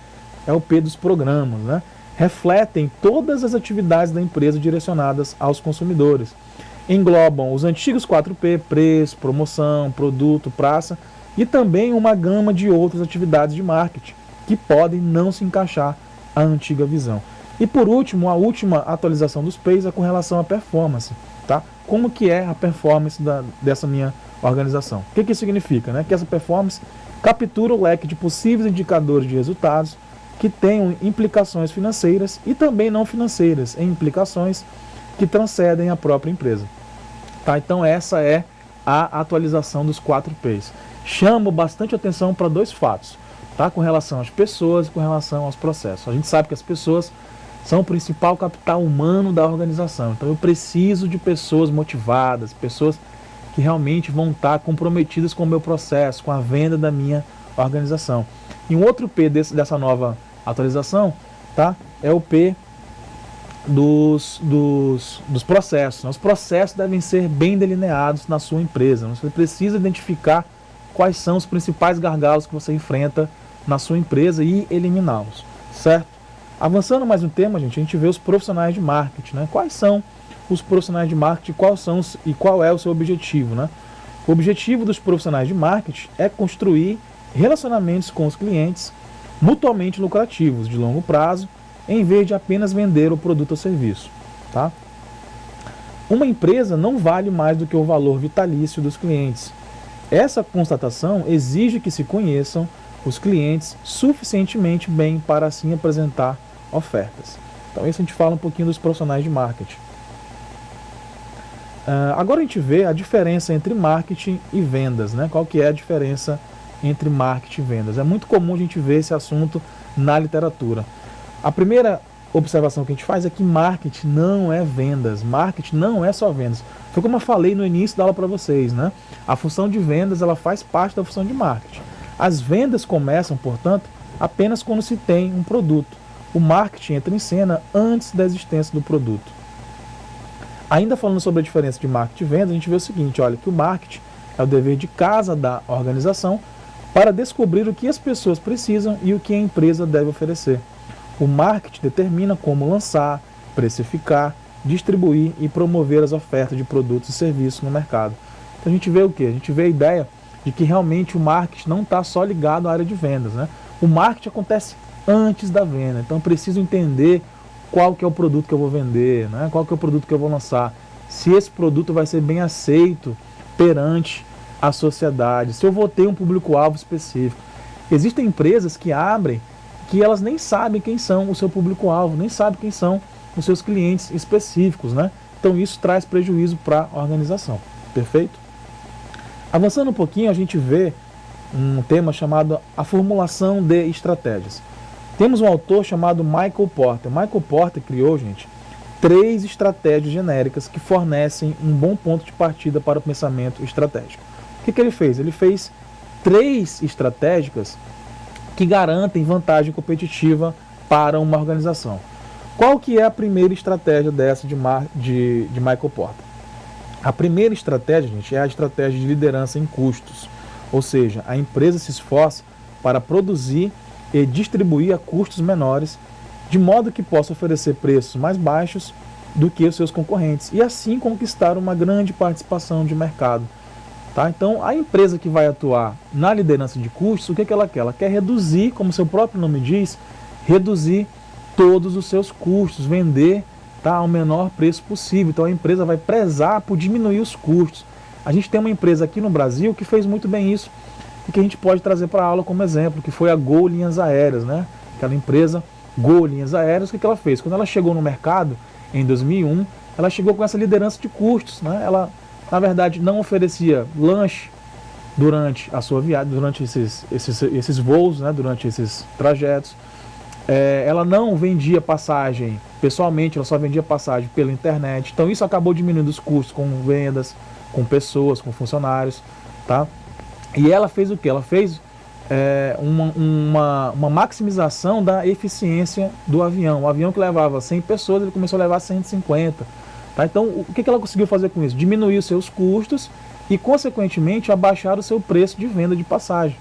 é o P dos programas, né? Refletem todas as atividades da empresa direcionadas aos consumidores. Englobam os antigos 4P, preço, promoção, produto, praça, e também uma gama de outras atividades de marketing que podem não se encaixar à antiga visão. E por último, a última atualização dos P's é com relação à performance, tá? Como que é a performance dessa minha organização? O que isso significa? Né? Que essa performance captura o leque de possíveis indicadores de resultados que tenham implicações financeiras e também não financeiras, em implicações que transcendem a própria empresa. Tá? Então essa é a atualização dos 4 P's. Chamo bastante atenção para 2 fatos. tá? Com relação às pessoas e com relação aos processos. A gente sabe que as pessoas são o principal capital humano da organização. Então eu preciso de pessoas motivadas, pessoas que realmente vão estar comprometidas com o meu processo, com a venda da minha organização. E um outro P dessa nova atualização, tá? É o P dos processos. Os processos devem ser bem delineados na sua empresa. Você precisa identificar quais são os principais gargalos que você enfrenta na sua empresa e eliminá-los, certo? Avançando mais um tema, gente, a gente vê os profissionais de marketing, né? Quais são os profissionais de marketing, qual é o seu objetivo, né? O objetivo dos profissionais de marketing é construir relacionamentos com os clientes mutuamente lucrativos, de longo prazo, em vez de apenas vender o produto ou serviço, tá? Uma empresa não vale mais do que o valor vitalício dos clientes. Essa constatação exige que se conheçam os clientes suficientemente bem para assim apresentar ofertas. Então isso a gente fala um pouquinho dos profissionais de marketing. Agora a gente vê a diferença entre marketing e vendas, né? Qual que é a diferença entre marketing e vendas? É muito comum a gente ver esse assunto na literatura. A primeira observação que a gente faz é que marketing não é vendas, marketing não é só vendas. Foi como eu falei no início da aula para vocês, né? A função de vendas, ela faz parte da função de marketing. As vendas começam, portanto, apenas quando se tem um produto. O marketing entra em cena antes da existência do produto. Ainda falando sobre a diferença de marketing e vendas, a gente vê o seguinte, olha, que o marketing é o dever de casa da organização para descobrir o que as pessoas precisam e o que a empresa deve oferecer. O marketing determina como lançar, precificar, distribuir e promover as ofertas de produtos e serviços no mercado. Então a gente vê o quê? A gente vê a ideia de que realmente o marketing não está só ligado à área de vendas, né? O marketing acontece antes da venda, então eu preciso entender qual que é o produto que eu vou vender, né? Qual que é o produto que eu vou lançar, se esse produto vai ser bem aceito perante a sociedade, se eu vou ter um público-alvo específico. Existem empresas que abrem que elas nem sabem quem são o seu público-alvo, nem sabem quem são os seus clientes específicos, né? Então isso traz prejuízo para a organização, perfeito? Avançando um pouquinho, a gente vê um tema chamado a formulação de estratégias. Temos um autor chamado Michael Porter. Michael Porter criou, gente, 3 estratégias genéricas que fornecem um bom ponto de partida para o pensamento estratégico. O que ele fez? Ele fez 3 estratégicas que garantem vantagem competitiva para uma organização. Qual que é a primeira estratégia dessa de Michael Porter? A primeira estratégia, gente, é a estratégia de liderança em custos. Ou seja, a empresa se esforça para produzir e distribuir a custos menores, de modo que possa oferecer preços mais baixos do que os seus concorrentes e assim conquistar uma grande participação de mercado. Tá? Então, a empresa que vai atuar na liderança de custos, o que ela quer? Ela quer reduzir, como seu próprio nome diz, reduzir todos os seus custos, vender, tá, ao menor preço possível. Então, a empresa vai prezar por diminuir os custos. A gente tem uma empresa aqui no Brasil que fez muito bem isso e que a gente pode trazer para a aula como exemplo, que foi a Gol Linhas Aéreas, né? Aquela empresa Gol Linhas Aéreas, o que ela fez? Quando ela chegou no mercado, em 2001, ela chegou com essa liderança de custos, né? Ela, na verdade, não oferecia lanche durante a sua viagem, durante esses voos, né? Durante esses trajetos. Ela não vendia passagem pessoalmente, ela só vendia passagem pela internet. Então isso acabou diminuindo os custos com vendas, com pessoas, com funcionários, tá? E ela fez o que? Ela fez uma maximização da eficiência do avião. O avião que levava 100 pessoas, ele começou a levar 150. Tá? Então, o que ela conseguiu fazer com isso? Diminuir os seus custos e, consequentemente, abaixar o seu preço de venda de passagem.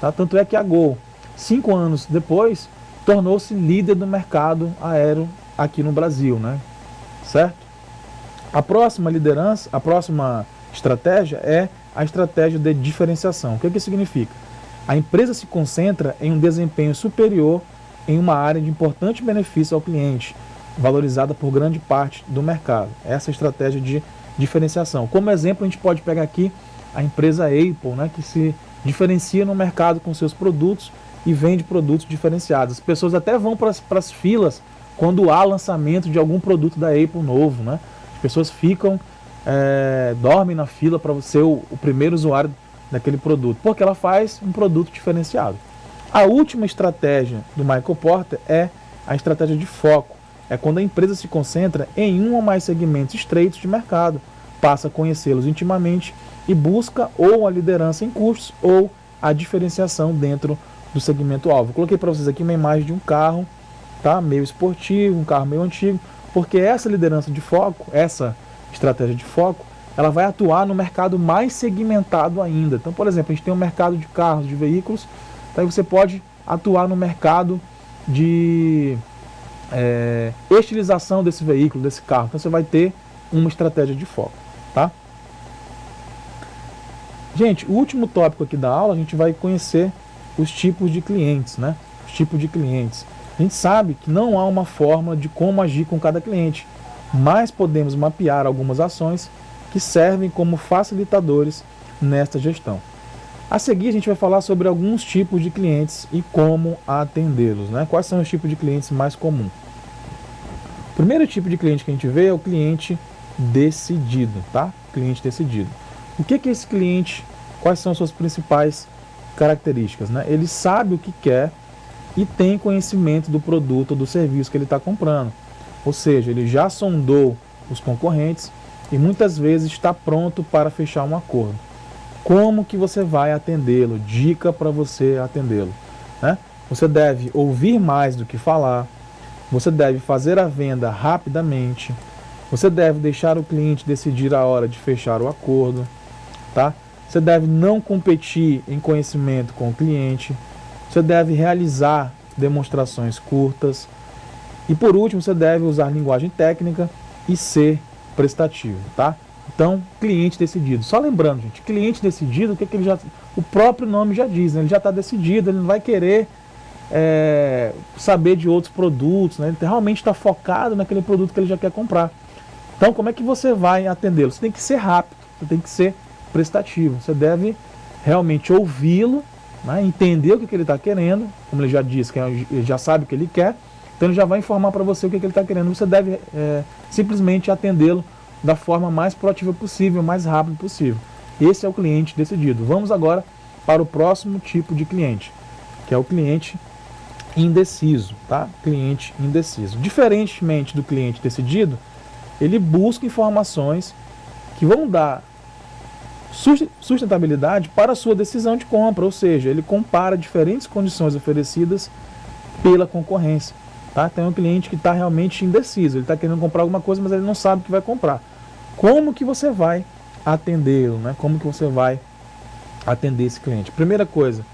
Tá? Tanto é que a Gol, 5 anos depois, tornou-se líder do mercado aéreo aqui no Brasil, né? Certo? A próxima liderança, a próxima estratégia é a estratégia de diferenciação. O que isso significa? A empresa se concentra em um desempenho superior em uma área de importante benefício ao cliente, valorizada por grande parte do mercado. Essa é a estratégia de diferenciação. Como exemplo, a gente pode pegar aqui a empresa Apple, né, que se diferencia no mercado com seus produtos e vende produtos diferenciados. As pessoas até vão para as filas quando há lançamento de algum produto da Apple novo, né? As pessoas ficam, dormem na fila para ser o primeiro usuário daquele produto, porque ela faz um produto diferenciado. A última estratégia do Michael Porter é a estratégia de foco. É quando a empresa se concentra em um ou mais segmentos estreitos de mercado, passa a conhecê-los intimamente e busca ou a liderança em custos ou a diferenciação dentro do segmento-alvo. Coloquei para vocês aqui uma imagem de um carro, tá? Meio esportivo, um carro meio antigo, porque essa liderança de foco, essa estratégia de foco, ela vai atuar no mercado mais segmentado ainda. Então, por exemplo, a gente tem um mercado de carros, de veículos, daí você pode atuar no mercado de estilização desse veículo, desse carro. Então você vai ter uma estratégia de foco, tá? Gente, o último tópico aqui da aula, a gente vai conhecer os tipos de clientes, né? Os tipos de clientes. A gente sabe que não há uma fórmula de como agir com cada cliente, mas podemos mapear algumas ações que servem como facilitadores nesta gestão. A seguir, a gente vai falar sobre alguns tipos de clientes e como atendê-los, né? Quais são os tipos de clientes mais comuns? O primeiro tipo de cliente que a gente vê é o cliente decidido, tá? Cliente decidido. O que é esse cliente? Quais são as suas principais características, né? Ele sabe o que quer e tem conhecimento do produto ou do serviço que ele está comprando. Ou seja, ele já sondou os concorrentes e muitas vezes está pronto para fechar um acordo. Como que você vai atendê-lo? Dica para você atendê-lo, né? Você deve ouvir mais do que falar, você deve fazer a venda rapidamente, você deve deixar o cliente decidir a hora de fechar o acordo, tá? Você deve não competir em conhecimento com o cliente, você deve realizar demonstrações curtas e, por último, você deve usar linguagem técnica e ser prestativo, tá? Então, cliente decidido. Só lembrando, gente, cliente decidido, o que ele já, o próprio nome já diz, né? Ele já está decidido, ele não vai querer saber de outros produtos, né? Ele realmente está focado naquele produto que ele já quer comprar. Então, como é que você vai atendê-lo? Você tem que ser rápido, você tem que ser prestativo. Você deve realmente ouvi-lo, né? Entender o que ele está querendo, como ele já disse, que ele já sabe o que ele quer, então ele já vai informar para você o que ele está querendo. Você deve simplesmente atendê-lo da forma mais proativa possível, mais rápido possível. Esse é o cliente decidido. Vamos agora para o próximo tipo de cliente, que é o cliente indeciso, tá? Cliente indeciso. Diferentemente do cliente decidido, ele busca informações que vão dar sustentabilidade para a sua decisão de compra, ou seja, ele compara diferentes condições oferecidas pela concorrência. Tá? Tem um cliente que está realmente indeciso, ele está querendo comprar alguma coisa, mas ele não sabe o que vai comprar. Como que você vai atendê-lo, né? Como que você vai atender esse cliente? Primeira coisa,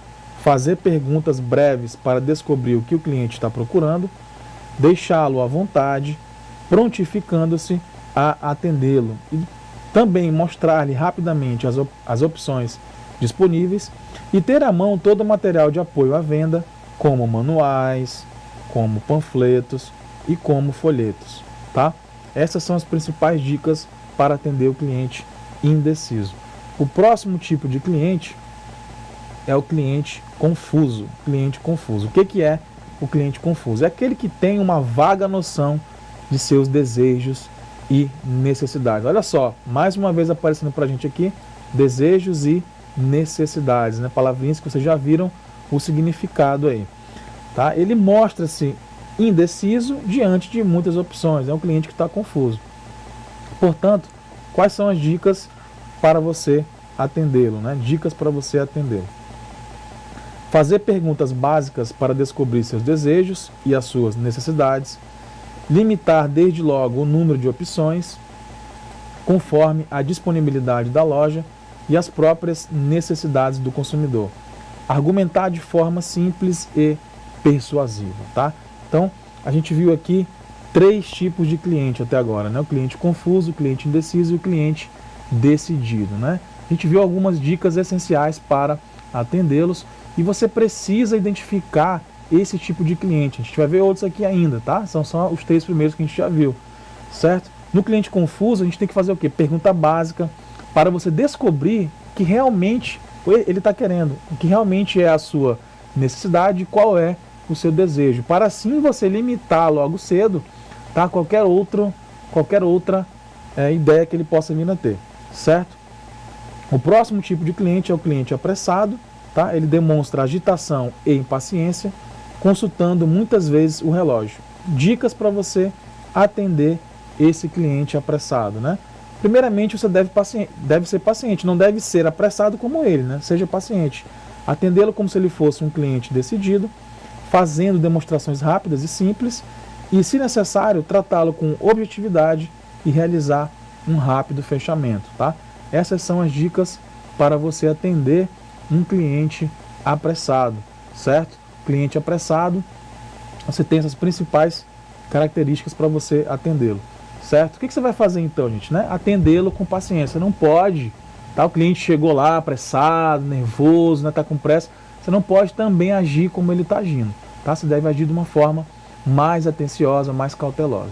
fazer perguntas breves para descobrir o que o cliente está procurando, deixá-lo à vontade, prontificando-se a atendê-lo e também mostrar-lhe rapidamente as opções disponíveis e ter à mão todo o material de apoio à venda, como manuais, como panfletos e como folhetos, tá? Essas são as principais dicas para atender o cliente indeciso. O próximo tipo de cliente é o cliente confuso. Cliente confuso. O que é o cliente confuso? É aquele que tem uma vaga noção de seus desejos e necessidades. Olha só, mais uma vez aparecendo para a gente aqui, desejos e necessidades, né? Palavrinhas que vocês já viram o significado aí. Tá? Ele mostra-se indeciso diante de muitas opções. É um cliente que está confuso. Portanto, quais são as dicas para você atendê-lo, né? Dicas para você atendê-lo. Fazer perguntas básicas para descobrir seus desejos e as suas necessidades. Limitar desde logo o número de opções, conforme a disponibilidade da loja e as próprias necessidades do consumidor. Argumentar de forma simples e persuasiva, tá? Então, a gente viu aqui 3 tipos de cliente até agora, né? O cliente confuso, o cliente indeciso e o cliente decidido, né? A gente viu algumas dicas essenciais para atendê-los e você precisa identificar esse tipo de cliente. A gente vai ver outros aqui ainda, tá? São só os 3 primeiros que a gente já viu, certo? No cliente confuso, a gente tem que fazer o quê? Pergunta básica para você descobrir o que realmente ele está querendo, o que realmente é a sua necessidade e qual é o seu desejo, para assim você limitar logo cedo, tá? Qualquer outra ideia que ele possa vir a ter, certo? O próximo tipo de cliente é o cliente apressado, tá? Ele demonstra agitação e impaciência, consultando muitas vezes o relógio. Dicas para você atender esse cliente apressado, né? Primeiramente, você deve ser paciente, não deve ser apressado como ele, né? Seja paciente. Atendê-lo como se ele fosse um cliente decidido, fazendo demonstrações rápidas e simples, e, se necessário, tratá-lo com objetividade e realizar um rápido fechamento, tá? Essas são as dicas para você atender um cliente apressado, certo? Cliente apressado, você tem essas principais características para você atendê-lo, certo? O que você vai fazer então, gente, né? Atendê-lo com paciência. Não pode, tá? O cliente chegou lá apressado, nervoso, né? Tá com pressa. Você não pode também agir como ele está agindo, tá? Você deve agir de uma forma mais atenciosa, mais cautelosa,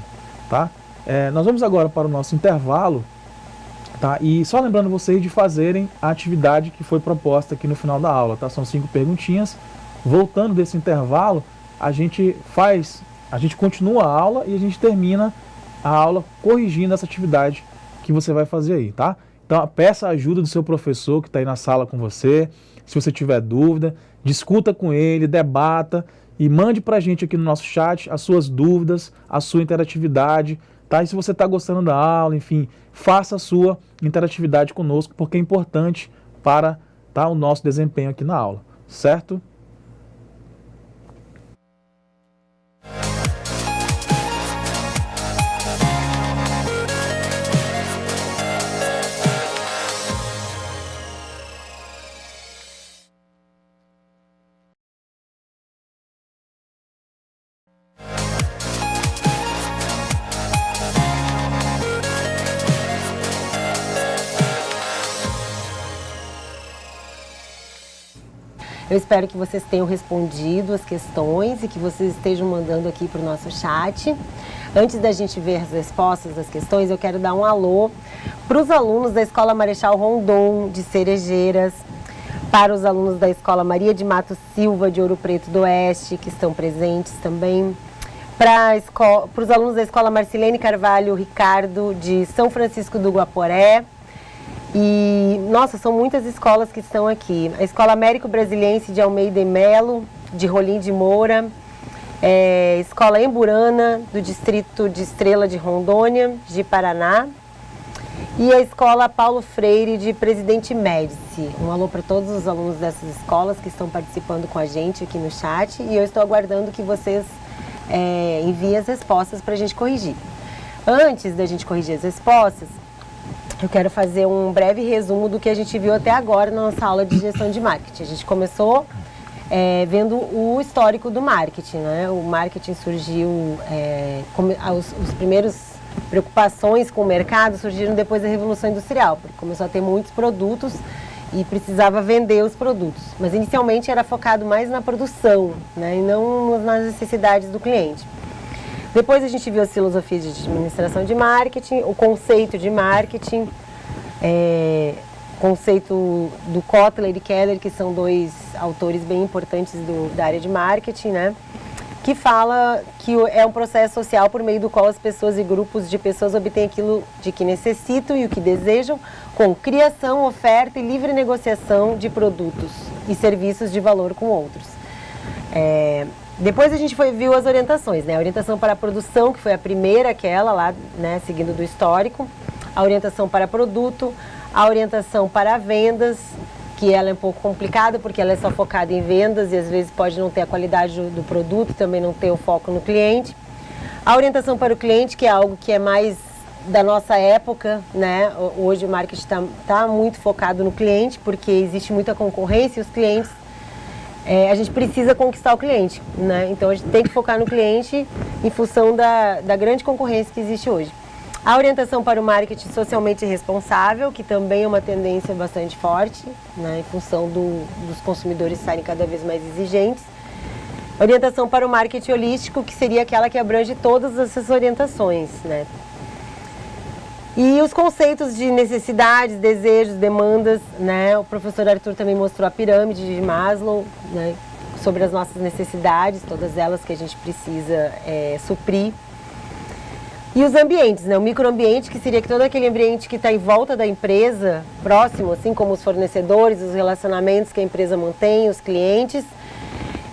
tá? Nós vamos agora para o nosso intervalo, tá? E só lembrando vocês de fazerem a atividade que foi proposta aqui no final da aula, tá? São 5 perguntinhas. Voltando desse intervalo, a gente continua a aula e a gente termina a aula corrigindo essa atividade que você vai fazer aí, tá? Então, peça a ajuda do seu professor que está aí na sala com você. Se você tiver dúvida, discuta com ele, debata e mande para a gente aqui no nosso chat as suas dúvidas, a sua interatividade, tá? E se você está gostando da aula, enfim, faça a sua interatividade conosco, porque é importante para, tá, o nosso desempenho aqui na aula, certo? Eu espero que vocês tenham respondido as questões e que vocês estejam mandando aqui para o nosso chat. Antes da gente ver as respostas das questões, eu quero dar um alô para os alunos da Escola Marechal Rondon, de Cerejeiras, para os alunos da Escola Maria de Matos Silva, de Ouro Preto do Oeste, que estão presentes também, para os alunos da Escola Marcilene Carvalho Ricardo, de São Francisco do Guaporé. E, nossa, são muitas escolas que estão aqui. A Escola Américo Brasiliense de Almeida e Melo, de Rolim de Moura, Escola Emburana, do Distrito de Estrela de Rondônia, de Paraná, e a Escola Paulo Freire, de Presidente Médici. Um alô para todos os alunos dessas escolas que estão participando com a gente aqui no chat, e eu estou aguardando que vocês enviem as respostas para a gente corrigir. Antes da gente corrigir as respostas, eu quero fazer um breve resumo do que a gente viu até agora na nossa aula de gestão de marketing. A gente começou vendo o histórico do marketing, né? O marketing surgiu, os primeiros preocupações com o mercado surgiram depois da Revolução Industrial, porque começou a ter muitos produtos e precisava vender os produtos. Mas inicialmente era focado mais na produção, né? E não nas necessidades do cliente. Depois a gente viu as filosofias de administração de marketing, o conceito de marketing, conceito do Kotler e Keller, que são dois autores bem importantes da área de marketing, né? Que fala que é um processo social por meio do qual as pessoas e grupos de pessoas obtêm aquilo de que necessitam e o que desejam, com criação, oferta e livre negociação de produtos e serviços de valor com outros. Depois a gente viu as orientações, né? A orientação para a produção, que foi a primeira, aquela lá, né, seguindo do histórico. A orientação para produto, a orientação para vendas, que ela é um pouco complicada, porque ela é só focada em vendas e às vezes pode não ter a qualidade do produto, também não ter o foco no cliente. A orientação para o cliente, que é algo que é mais da nossa época, né? Hoje o marketing tá muito focado no cliente, porque existe muita concorrência e os clientes... a gente precisa conquistar o cliente, né? Então a gente tem que focar no cliente em função da grande concorrência que existe hoje. A orientação para o marketing socialmente responsável, que também é uma tendência bastante forte, né? Em função dos consumidores estarem cada vez mais exigentes. Orientação para o marketing holístico, que seria aquela que abrange todas essas orientações, né? E os conceitos de necessidades, desejos, demandas, né? O professor Arthur também mostrou a pirâmide de Maslow, né? Sobre as nossas necessidades, todas elas que a gente precisa suprir. E os ambientes, né? O microambiente, que seria todo aquele ambiente que está em volta da empresa, próximo, assim como os fornecedores, os relacionamentos que a empresa mantém, os clientes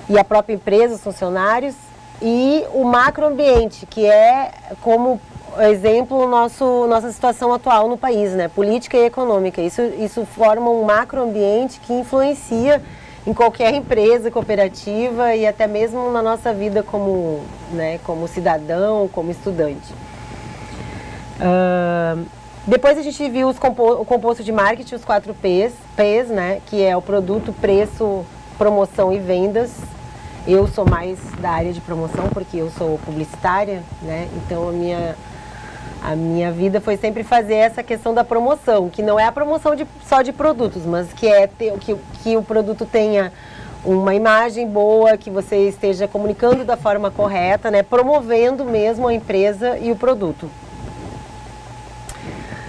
e a própria empresa, os funcionários. E o macroambiente, que é, como exemplo, nossa situação atual no país, né? Política e econômica. Isso forma um macroambiente que influencia em qualquer empresa, cooperativa e até mesmo na nossa vida como, né, como cidadão, como estudante. Depois a gente viu o composto de marketing, os 4 P's, né, que é o produto, preço, promoção e vendas. Eu sou mais da área de promoção porque eu sou publicitária, né, então a minha vida foi sempre fazer essa questão da promoção, que não é a promoção só de produtos, mas que é que o produto tenha uma imagem boa, que você esteja comunicando da forma correta, né, promovendo mesmo a empresa e o produto.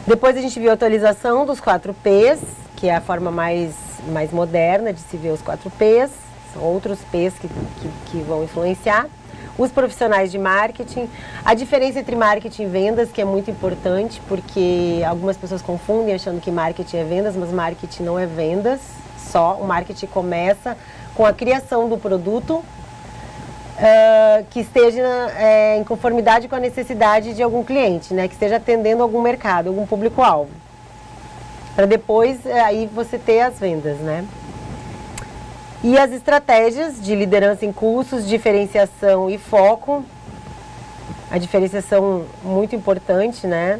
Depois a gente viu a atualização dos 4 P's, que é a forma mais moderna de se ver os 4 P's, são outros P's que vão influenciar. Os profissionais de marketing, a diferença entre marketing e vendas, que é muito importante, porque algumas pessoas confundem achando que marketing é vendas, mas marketing não é vendas só. O marketing começa com a criação do produto, que esteja em conformidade com a necessidade de algum cliente, né? Que esteja atendendo algum mercado, algum público-alvo. Para depois, aí você ter as vendas, né? E as estratégias de liderança em cursos, diferenciação e foco. A diferenciação muito importante, né?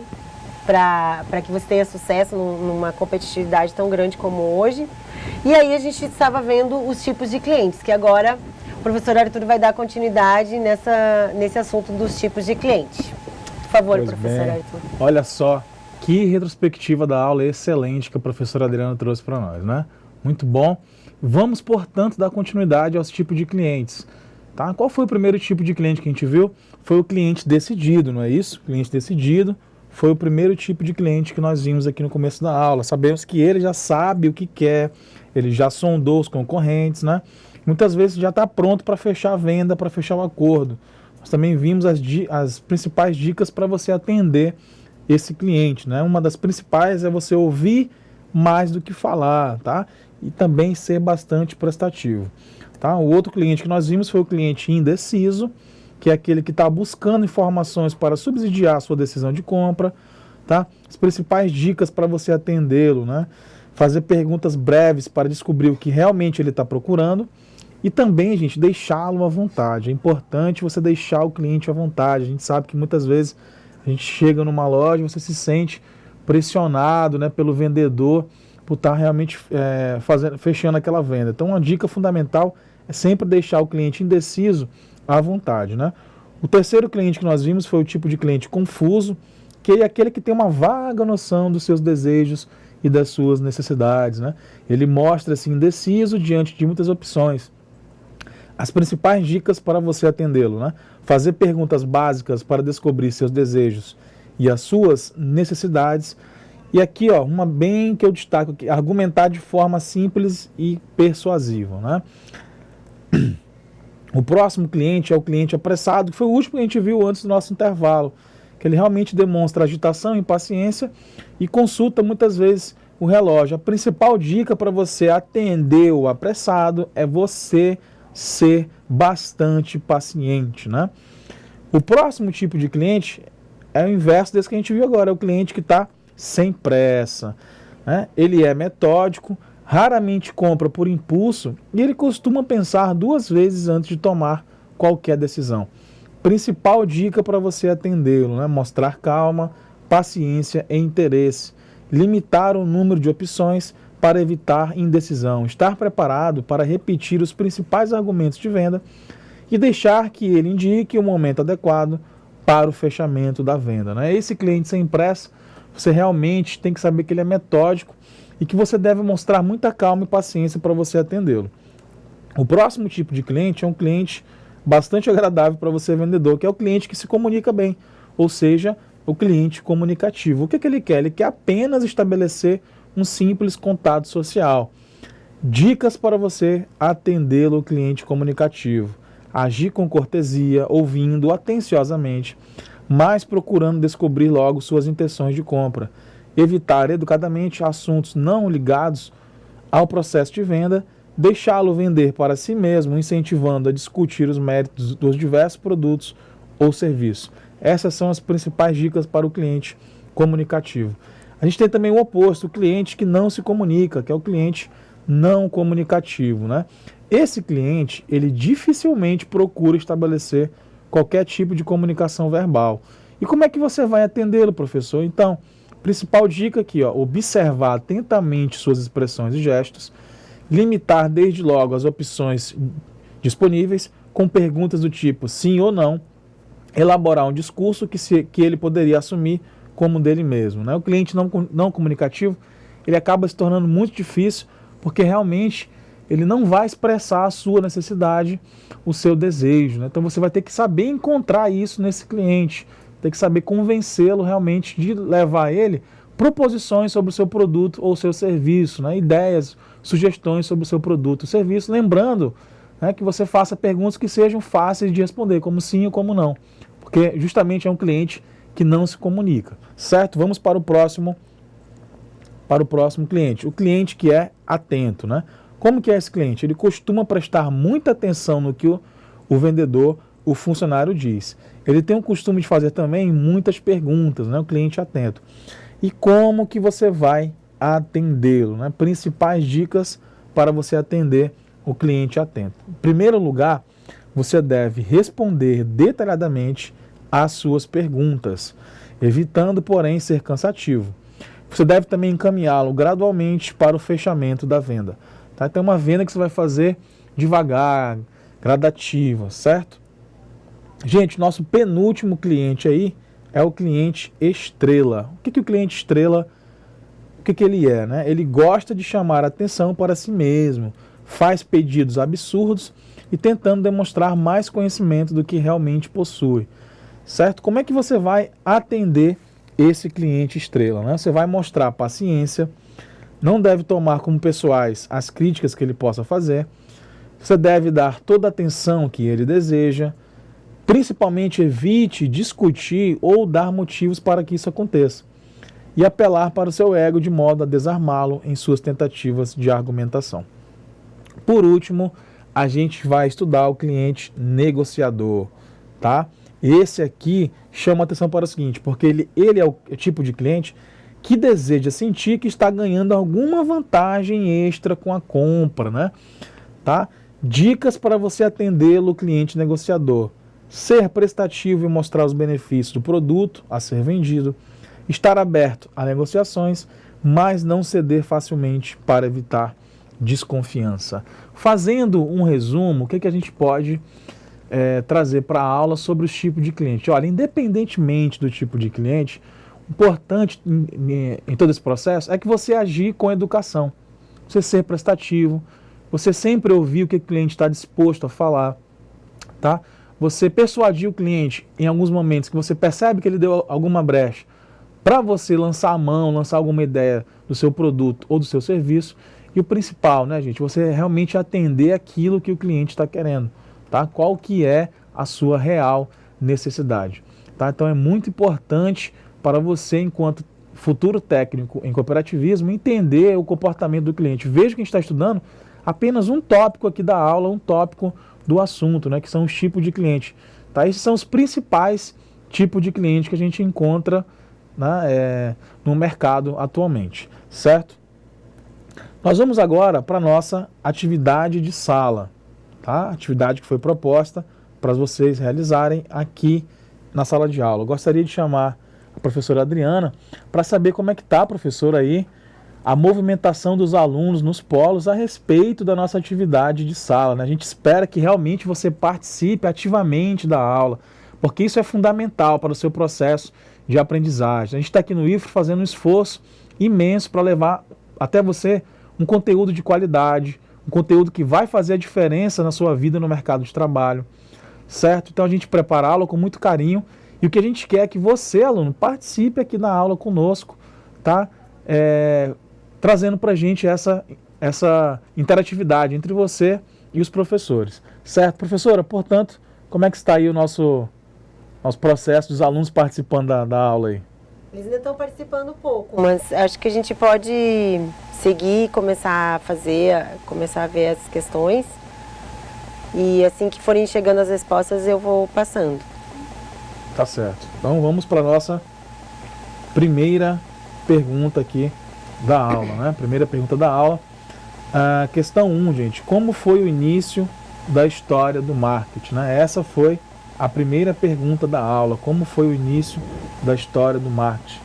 Para que você tenha sucesso numa competitividade tão grande como hoje. E aí a gente estava vendo os tipos de clientes, que agora o professor Arthur vai dar continuidade nesse assunto dos tipos de cliente. Por favor, Pois professor bem. Arthur. Olha só, que retrospectiva da aula excelente que a professora Adriana trouxe para nós, né? Muito bom. Vamos, portanto, dar continuidade aos tipos de clientes. Tá? Qual foi o primeiro tipo de cliente que a gente viu? Foi o cliente decidido, não é isso? O cliente decidido foi o primeiro tipo de cliente que nós vimos aqui no começo da aula. Sabemos que ele já sabe o que quer, ele já sondou os concorrentes, né? Muitas vezes já está pronto para fechar a venda, para fechar o acordo. Nós também vimos as principais dicas para você atender esse cliente, né? Uma das principais é você ouvir mais do que falar, tá? E também ser bastante prestativo, tá? O outro cliente que nós vimos foi o cliente indeciso, que é aquele que está buscando informações para subsidiar a sua decisão de compra, tá? As principais dicas para você atendê-lo, né? Fazer perguntas breves para descobrir o que realmente ele está procurando e também, gente, deixá-lo à vontade. É importante você deixar o cliente à vontade. A gente sabe que muitas vezes a gente chega numa loja e você se sente pressionado, né, pelo vendedor por estar realmente fechando aquela venda. Então, uma dica fundamental é sempre deixar o cliente indeciso à vontade, né? O terceiro cliente que nós vimos foi o tipo de cliente confuso, que é aquele que tem uma vaga noção dos seus desejos e das suas necessidades, né? Ele mostra-se indeciso diante de muitas opções. As principais dicas para você atendê-lo, né? Fazer perguntas básicas para descobrir seus desejos e as suas necessidades. E aqui, ó, uma bem que eu destaco aqui, argumentar de forma simples e persuasiva, né? O próximo cliente é o cliente apressado, que foi o último que a gente viu antes do nosso intervalo, que ele realmente demonstra agitação, impaciência e consulta muitas vezes o relógio. A principal dica para você atender o apressado é você ser bastante paciente, né? O próximo tipo de cliente é o inverso desse que a gente viu agora, é o cliente que está sem pressa, né? Ele é metódico, raramente compra por impulso e ele costuma pensar 2 vezes antes de tomar qualquer decisão. Principal dica para você atendê-lo, né? Mostrar calma, paciência e interesse, limitar o número de opções para evitar indecisão, estar preparado para repetir os principais argumentos de venda e deixar que ele indique o momento adequado para o fechamento da venda, né? Esse cliente sem pressa, você realmente tem que saber que ele é metódico e que você deve mostrar muita calma e paciência para você atendê-lo. O próximo tipo de cliente é um cliente bastante agradável para você vendedor, que é o cliente que se comunica bem, ou seja, o cliente comunicativo. O que ele quer? Ele quer apenas estabelecer um simples contato social. Dicas para você atendê-lo, o cliente comunicativo. Agir com cortesia, ouvindo atenciosamente. mas procurando descobrir logo suas intenções de compra. Evitar educadamente assuntos não ligados ao processo de venda, deixá-lo vender para si mesmo, incentivando a discutir os méritos dos diversos produtos ou serviços. Essas são as principais dicas para o cliente comunicativo. A gente tem também o oposto, o cliente que não se comunica, que é o cliente não comunicativo, né? Esse cliente, ele dificilmente procura estabelecer qualquer tipo de comunicação verbal. E como é que você vai atendê-lo, professor? Então, principal dica aqui, ó, observar atentamente suas expressões e gestos, limitar desde logo as opções disponíveis com perguntas do tipo sim ou não, elaborar um discurso que ele poderia assumir como dele mesmo, né? O cliente não comunicativo, ele acaba se tornando muito difícil porque realmente ele não vai expressar a sua necessidade, o seu desejo, né? Então você vai ter que saber encontrar isso nesse cliente, tem que saber convencê-lo realmente de levar ele proposições sobre o seu produto ou seu serviço, né? Ideias, sugestões sobre o seu produto ou serviço, lembrando, né, que você faça perguntas que sejam fáceis de responder, como sim ou como não, porque justamente é um cliente que não se comunica, certo? Vamos para o próximo cliente, o cliente que é atento, né? Como que é esse cliente? Ele costuma prestar muita atenção no que o vendedor, o funcionário diz. Ele tem o costume de fazer também muitas perguntas, né? O cliente atento. E como que você vai atendê-lo, né? Principais dicas para você atender o cliente atento. Em primeiro lugar, você deve responder detalhadamente às suas perguntas, evitando, porém, ser cansativo. Você deve também encaminhá-lo gradualmente para o fechamento da venda. Tá? Então, uma venda que você vai fazer devagar, gradativa, certo? Gente, nosso penúltimo cliente aí é o cliente estrela. O que o cliente estrela, o que ele é, né? Ele gosta de chamar a atenção para si mesmo, faz pedidos absurdos e tentando demonstrar mais conhecimento do que realmente possui, certo? Como é que você vai atender esse cliente estrela, né? Você vai mostrar paciência, não deve tomar como pessoais as críticas que ele possa fazer, você deve dar toda a atenção que ele deseja, principalmente evite discutir ou dar motivos para que isso aconteça e apelar para o seu ego de modo a desarmá-lo em suas tentativas de argumentação. Por último, a gente vai estudar o cliente negociador, tá? Esse aqui chama atenção para o seguinte, porque ele é o tipo de cliente que deseja sentir que está ganhando alguma vantagem extra com a compra, né? Tá? Dicas para você atendê-lo, cliente negociador. Ser prestativo e mostrar os benefícios do produto a ser vendido. Estar aberto a negociações, mas não ceder facilmente para evitar desconfiança. Fazendo um resumo, o que a gente pode trazer para a aula sobre os tipos de cliente? Olha, independentemente do tipo de cliente, o importante em todo esse processo é que você agir com educação. Você ser prestativo, você sempre ouvir o que o cliente está disposto a falar, tá? Você persuadir o cliente em alguns momentos que você percebe que ele deu alguma brecha para você lançar a mão, lançar alguma ideia do seu produto ou do seu serviço. E o principal, né, gente, você realmente atender aquilo que o cliente está querendo, tá? Qual que é a sua real necessidade, tá? Então é muito importante para você, enquanto futuro técnico em cooperativismo, entender o comportamento do cliente. Veja que a gente está estudando apenas um tópico aqui da aula, um tópico do assunto, né, que são os tipos de cliente. Tá? Esses são os principais tipos de cliente que a gente encontra, né, no mercado atualmente, certo? Nós vamos agora para a nossa atividade de sala, tá? Atividade que foi proposta para vocês realizarem aqui na sala de aula. Eu gostaria de chamar a professora Adriana para saber como é que está, professora, aí a movimentação dos alunos nos polos a respeito da nossa atividade de sala, né? A gente espera que realmente você participe ativamente da aula, porque isso é fundamental para o seu processo de aprendizagem. A gente está aqui no IFRO fazendo um esforço imenso para levar até você um conteúdo de qualidade, um conteúdo que vai fazer a diferença na sua vida no mercado de trabalho, certo? Então a gente prepara a aula com muito carinho e o que a gente quer é que você, aluno, participe aqui na aula conosco, tá? Trazendo para a gente essa interatividade entre você e os professores. Certo, professora? Portanto, como é que está aí o nosso aos processos dos alunos participando da aula aí? Eles ainda estão participando pouco, mas acho que a gente pode seguir, começar a ver as questões. E assim que forem chegando as respostas, eu vou passando. Tá certo. Então vamos para a nossa primeira pergunta aqui da aula, né? Primeira pergunta da aula. Questão 1, gente. Como foi o início da história do marketing, né? Essa foi a primeira pergunta da aula. Como foi o início da história do marketing?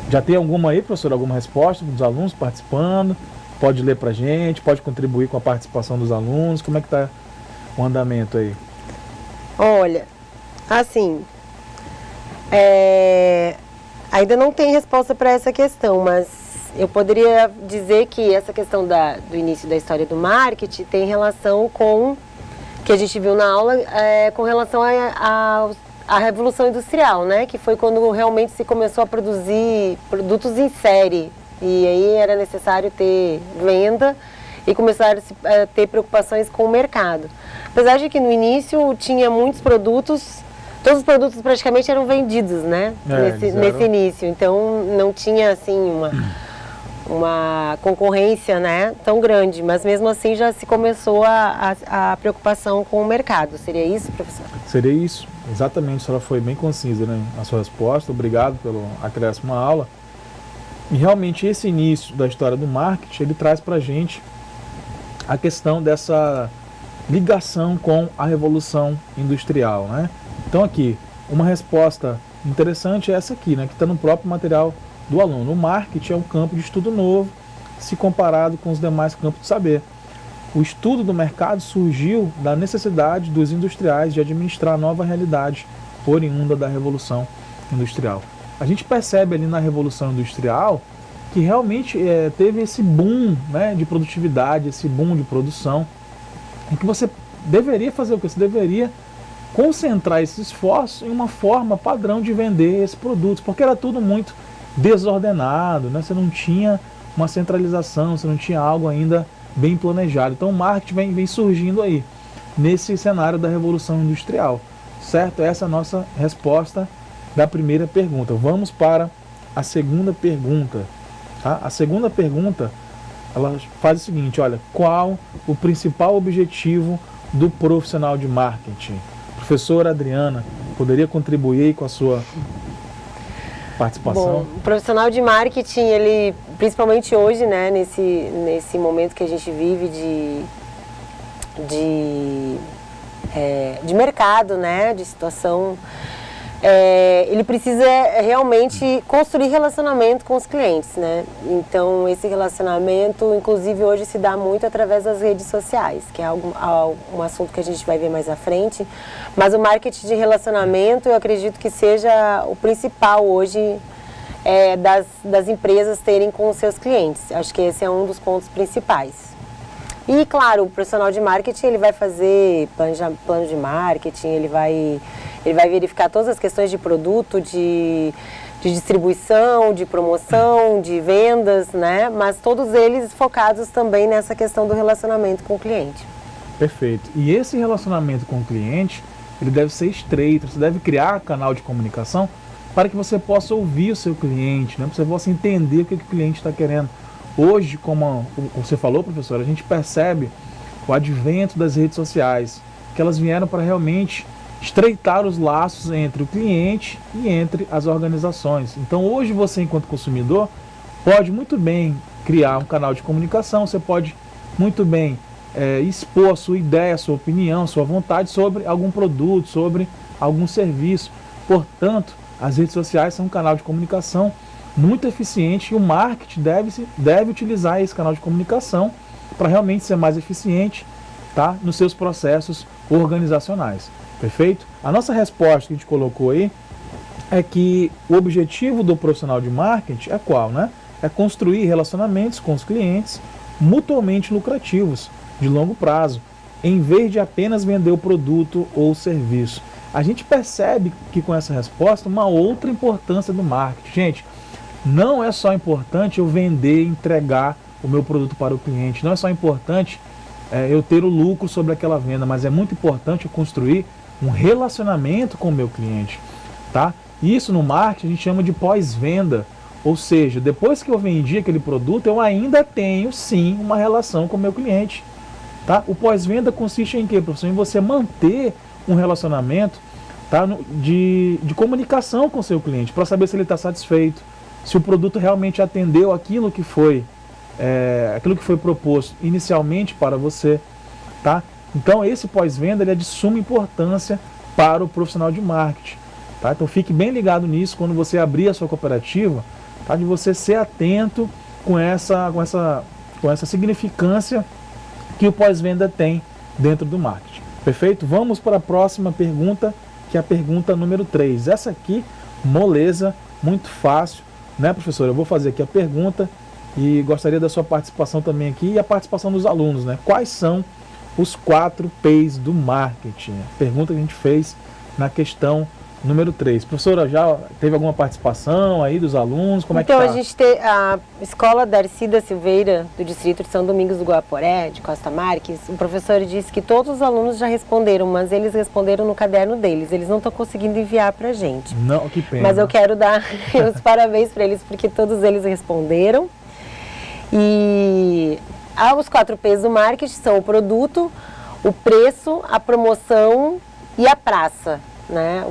Já tem alguma aí, professor? Alguma resposta dos alunos participando? Pode ler pra gente, pode contribuir com a participação dos alunos. Como é que está o andamento aí? Olha, assim, ainda não tem resposta para essa questão, mas eu poderia dizer que essa questão do início da história do marketing tem relação com que a gente viu na aula com relação à Revolução Industrial, né? Que foi quando realmente se começou a produzir produtos em série. E aí era necessário ter venda e começaram a ter preocupações com o mercado. Apesar de que no início tinha muitos produtos, todos os produtos praticamente eram vendidos, né? Nesse início. Então não tinha assim uma concorrência, né, tão grande, mas mesmo assim já se começou a preocupação com o mercado. Seria isso, professor? Seria isso, exatamente. A senhora foi bem concisa, né, na sua resposta. Obrigado pelo acréscimo à aula. E realmente esse início da história do marketing, ele traz para a gente a questão dessa ligação com a Revolução Industrial, né? Então aqui, uma resposta interessante é essa aqui, né, que está no próprio material do aluno. O marketing é um campo de estudo novo, se comparado com os demais campos de saber. O estudo do mercado surgiu da necessidade dos industriais de administrar a nova realidade oriunda da Revolução Industrial. A gente percebe ali na Revolução Industrial que realmente teve esse boom, né, de produtividade, esse boom de produção, em que você deveria fazer o que? Você deveria concentrar esses esforços em uma forma padrão de vender esses produtos, porque era tudo muito desordenado, né? Você não tinha uma centralização, você não tinha algo ainda bem planejado. Então o marketing vem surgindo aí, nesse cenário da Revolução Industrial, certo? Essa é a nossa resposta da primeira pergunta. Vamos para a segunda pergunta. Tá? A segunda pergunta, ela faz o seguinte, olha, qual o principal objetivo do profissional de marketing? Professora Adriana, poderia contribuir aí com a sua participação? Bom, o profissional de marketing, ele, principalmente hoje, né, nesse momento que a gente vive de mercado, né, de situação, ele precisa realmente construir relacionamento com os clientes, né? Então, esse relacionamento, inclusive, hoje se dá muito através das redes sociais, que é um assunto que a gente vai ver mais à frente. Mas o marketing de relacionamento, eu acredito que seja o principal hoje das empresas terem com os seus clientes. Acho que esse é um dos pontos principais. E, claro, o profissional de marketing, ele vai fazer plano de marketing, ele vai verificar todas as questões de produto, de distribuição, de promoção, de vendas, né? Mas todos eles focados também nessa questão do relacionamento com o cliente. Perfeito. E esse relacionamento com o cliente, ele deve ser estreito, você deve criar canal de comunicação para que você possa ouvir o seu cliente, né? Para você possa entender o que o cliente está querendo. Hoje, como você falou, professor, a gente percebe o advento das redes sociais, que elas vieram para realmente estreitar os laços entre o cliente e entre as organizações. Então hoje você, enquanto consumidor, pode muito bem criar um canal de comunicação, você pode muito bem expor a sua ideia, a sua opinião, a sua vontade sobre algum produto, sobre algum serviço. Portanto, as redes sociais são um canal de comunicação muito eficiente e o marketing deve utilizar esse canal de comunicação para realmente ser mais eficiente, tá, nos seus processos organizacionais. Perfeito? A nossa resposta que a gente colocou aí é que o objetivo do profissional de marketing é qual, né? É construir relacionamentos com os clientes mutuamente lucrativos, de longo prazo, em vez de apenas vender o produto ou o serviço. A gente percebe que com essa resposta uma outra importância do marketing. Gente, não é só importante eu vender, entregar o meu produto para o cliente, não é só importante eu ter o lucro sobre aquela venda, mas é muito importante eu construir um relacionamento com o meu cliente, tá? Isso no marketing a gente chama de pós-venda, ou seja, depois que eu vendi aquele produto, eu ainda tenho sim uma relação com o meu cliente, tá? O pós-venda consiste em quê, professor? Em você manter um relacionamento, tá? de comunicação com o seu cliente, para saber se ele está satisfeito, se o produto realmente atendeu aquilo que foi proposto inicialmente para você, tá? Então esse pós-venda ele é de suma importância para o profissional de marketing, tá? Então fique bem ligado nisso quando você abrir a sua cooperativa, tá? De você ser atento com essa significância que o pós-venda tem dentro do marketing. Perfeito? Vamos para a próxima pergunta, que é a pergunta número 3. Essa aqui, moleza, muito fácil, né, professor? Eu vou fazer aqui a pergunta e gostaria da sua participação também aqui e a participação dos alunos, né? Quais são os 4 P's do marketing? A pergunta que a gente fez na questão número 3. Professora, já teve alguma participação aí dos alunos? Como então, é que tá? A gente tem a Escola Darcy da Silveira, do Distrito de São Domingos do Guaporé, de Costa Marques. O professor disse que todos os alunos já responderam, mas eles responderam no caderno deles. Eles não estão conseguindo enviar pra gente. Não, que pena. Mas eu quero dar os parabéns para eles, porque todos eles responderam. E os 4 P's do marketing são o produto, o preço, a promoção e a praça, né?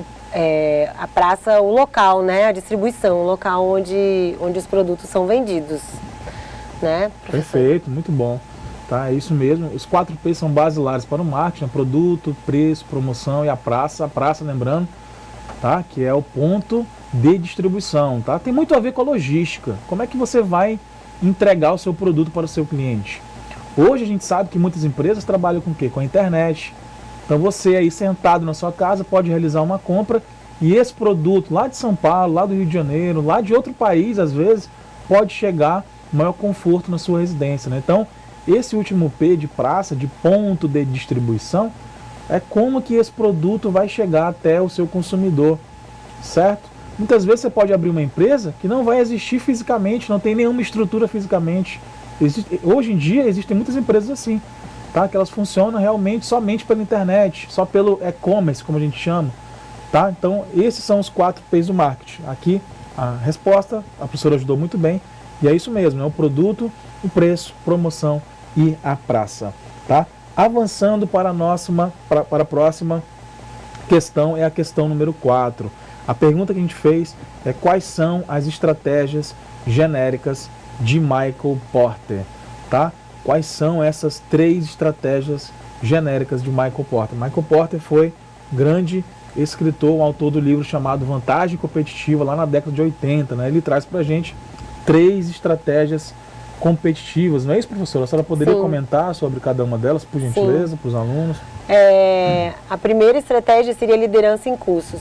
A praça, o local, né? A distribuição, o local onde os produtos são vendidos, né, professor? Perfeito, muito bom. Tá, é isso mesmo. Os 4 P's são basilares para o marketing, né? Produto, preço, promoção e a praça. A praça, lembrando, tá? Que é o ponto de distribuição, tá? Tem muito a ver com a logística. Como é que você vai entregar o seu produto para o seu cliente? Hoje a gente sabe que muitas empresas trabalham com o quê? Com a internet. Então você aí sentado na sua casa pode realizar uma compra e esse produto lá de São Paulo, lá do Rio de Janeiro, lá de outro país às vezes, pode chegar maior conforto na sua residência, né? Então esse último P de praça, de ponto de distribuição, é como que esse produto vai chegar até o seu consumidor, certo? Muitas vezes você pode abrir uma empresa que não vai existir fisicamente, não tem nenhuma estrutura fisicamente. Hoje em dia existem muitas empresas assim, tá? Que elas funcionam realmente somente pela internet, só pelo e-commerce, como a gente chama, tá? Então esses são os 4 P's do marketing. Aqui a resposta, a professora ajudou muito bem, e é isso mesmo, né? O produto, o preço, promoção e a praça, tá? Avançando para a próxima questão, é a questão número 4. A pergunta que a gente fez é quais são as estratégias genéricas de Michael Porter, tá? Quais são essas 3 estratégias genéricas de Michael Porter? Michael Porter foi grande escritor, um autor do livro chamado Vantagem Competitiva, lá na década de 80, né? Ele traz pra gente 3 estratégias competitivas, não é isso, professora? A senhora poderia Sim. comentar sobre cada uma delas, por gentileza, para os alunos? A primeira estratégia seria liderança em custos.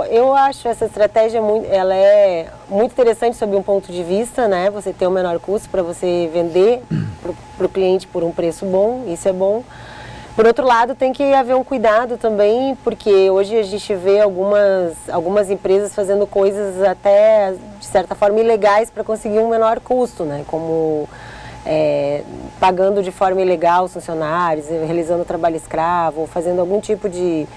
Eu acho essa estratégia ela é muito interessante sob um ponto de vista, né? Você ter o menor custo para você vender para o cliente por um preço bom, isso é bom. Por outro lado, tem que haver um cuidado também, porque hoje a gente vê algumas empresas fazendo coisas até, de certa forma, ilegais para conseguir um menor custo, né? Como pagando de forma ilegal os funcionários, realizando trabalho escravo, ou fazendo algum tipo de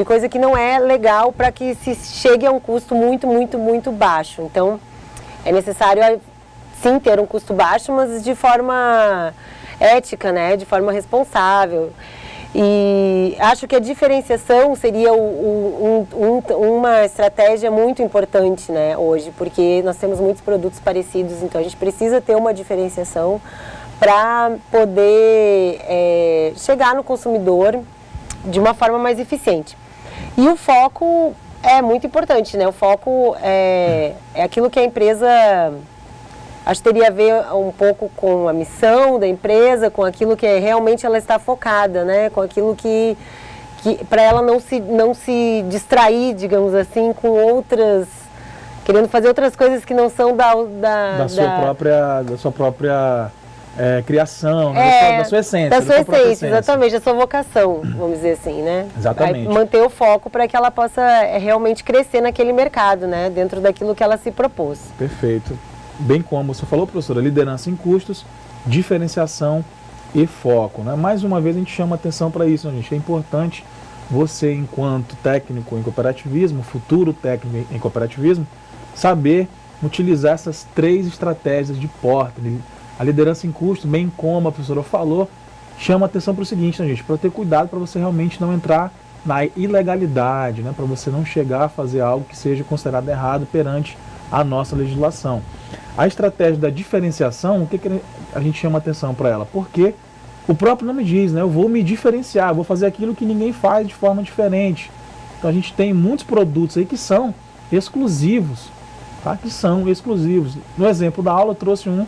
coisa que não é legal para que se chegue a um custo muito, muito, muito baixo. Então, é necessário, sim, ter um custo baixo, mas de forma ética, né? De forma responsável. E acho que a diferenciação seria uma estratégia muito importante, né, hoje, porque nós temos muitos produtos parecidos, então a gente precisa ter uma diferenciação para poder chegar no consumidor de uma forma mais eficiente. E o foco é muito importante, né? O foco é aquilo que a empresa... Acho que teria a ver um pouco com a missão da empresa, com aquilo que realmente ela está focada, né? Com aquilo que para ela não se distrair, digamos assim, com outras... Querendo fazer outras coisas que não são da sua própria criação, né? Da sua essência. Da sua essência, exatamente, da sua vocação, vamos dizer assim, né? Exatamente. Aí, manter o foco para que ela possa realmente crescer naquele mercado, né? Dentro daquilo que ela se propôs. Perfeito. Bem como você falou, professora, liderança em custos, diferenciação e foco, né? Mais uma vez a gente chama atenção para isso, né, gente? É importante você, enquanto técnico em cooperativismo, futuro técnico em cooperativismo, saber utilizar essas 3 estratégias de porta. A liderança em custo, bem como a professora falou, chama atenção para o seguinte, né, gente, para ter cuidado para você realmente não entrar na ilegalidade, né, para você não chegar a fazer algo que seja considerado errado perante a nossa legislação. A estratégia da diferenciação, o que a gente chama atenção para ela? Porque o próprio nome diz, né, eu vou me diferenciar, eu vou fazer aquilo que ninguém faz de forma diferente. Então a gente tem muitos produtos aí que são exclusivos, tá? Que são exclusivos. No exemplo da aula eu trouxe um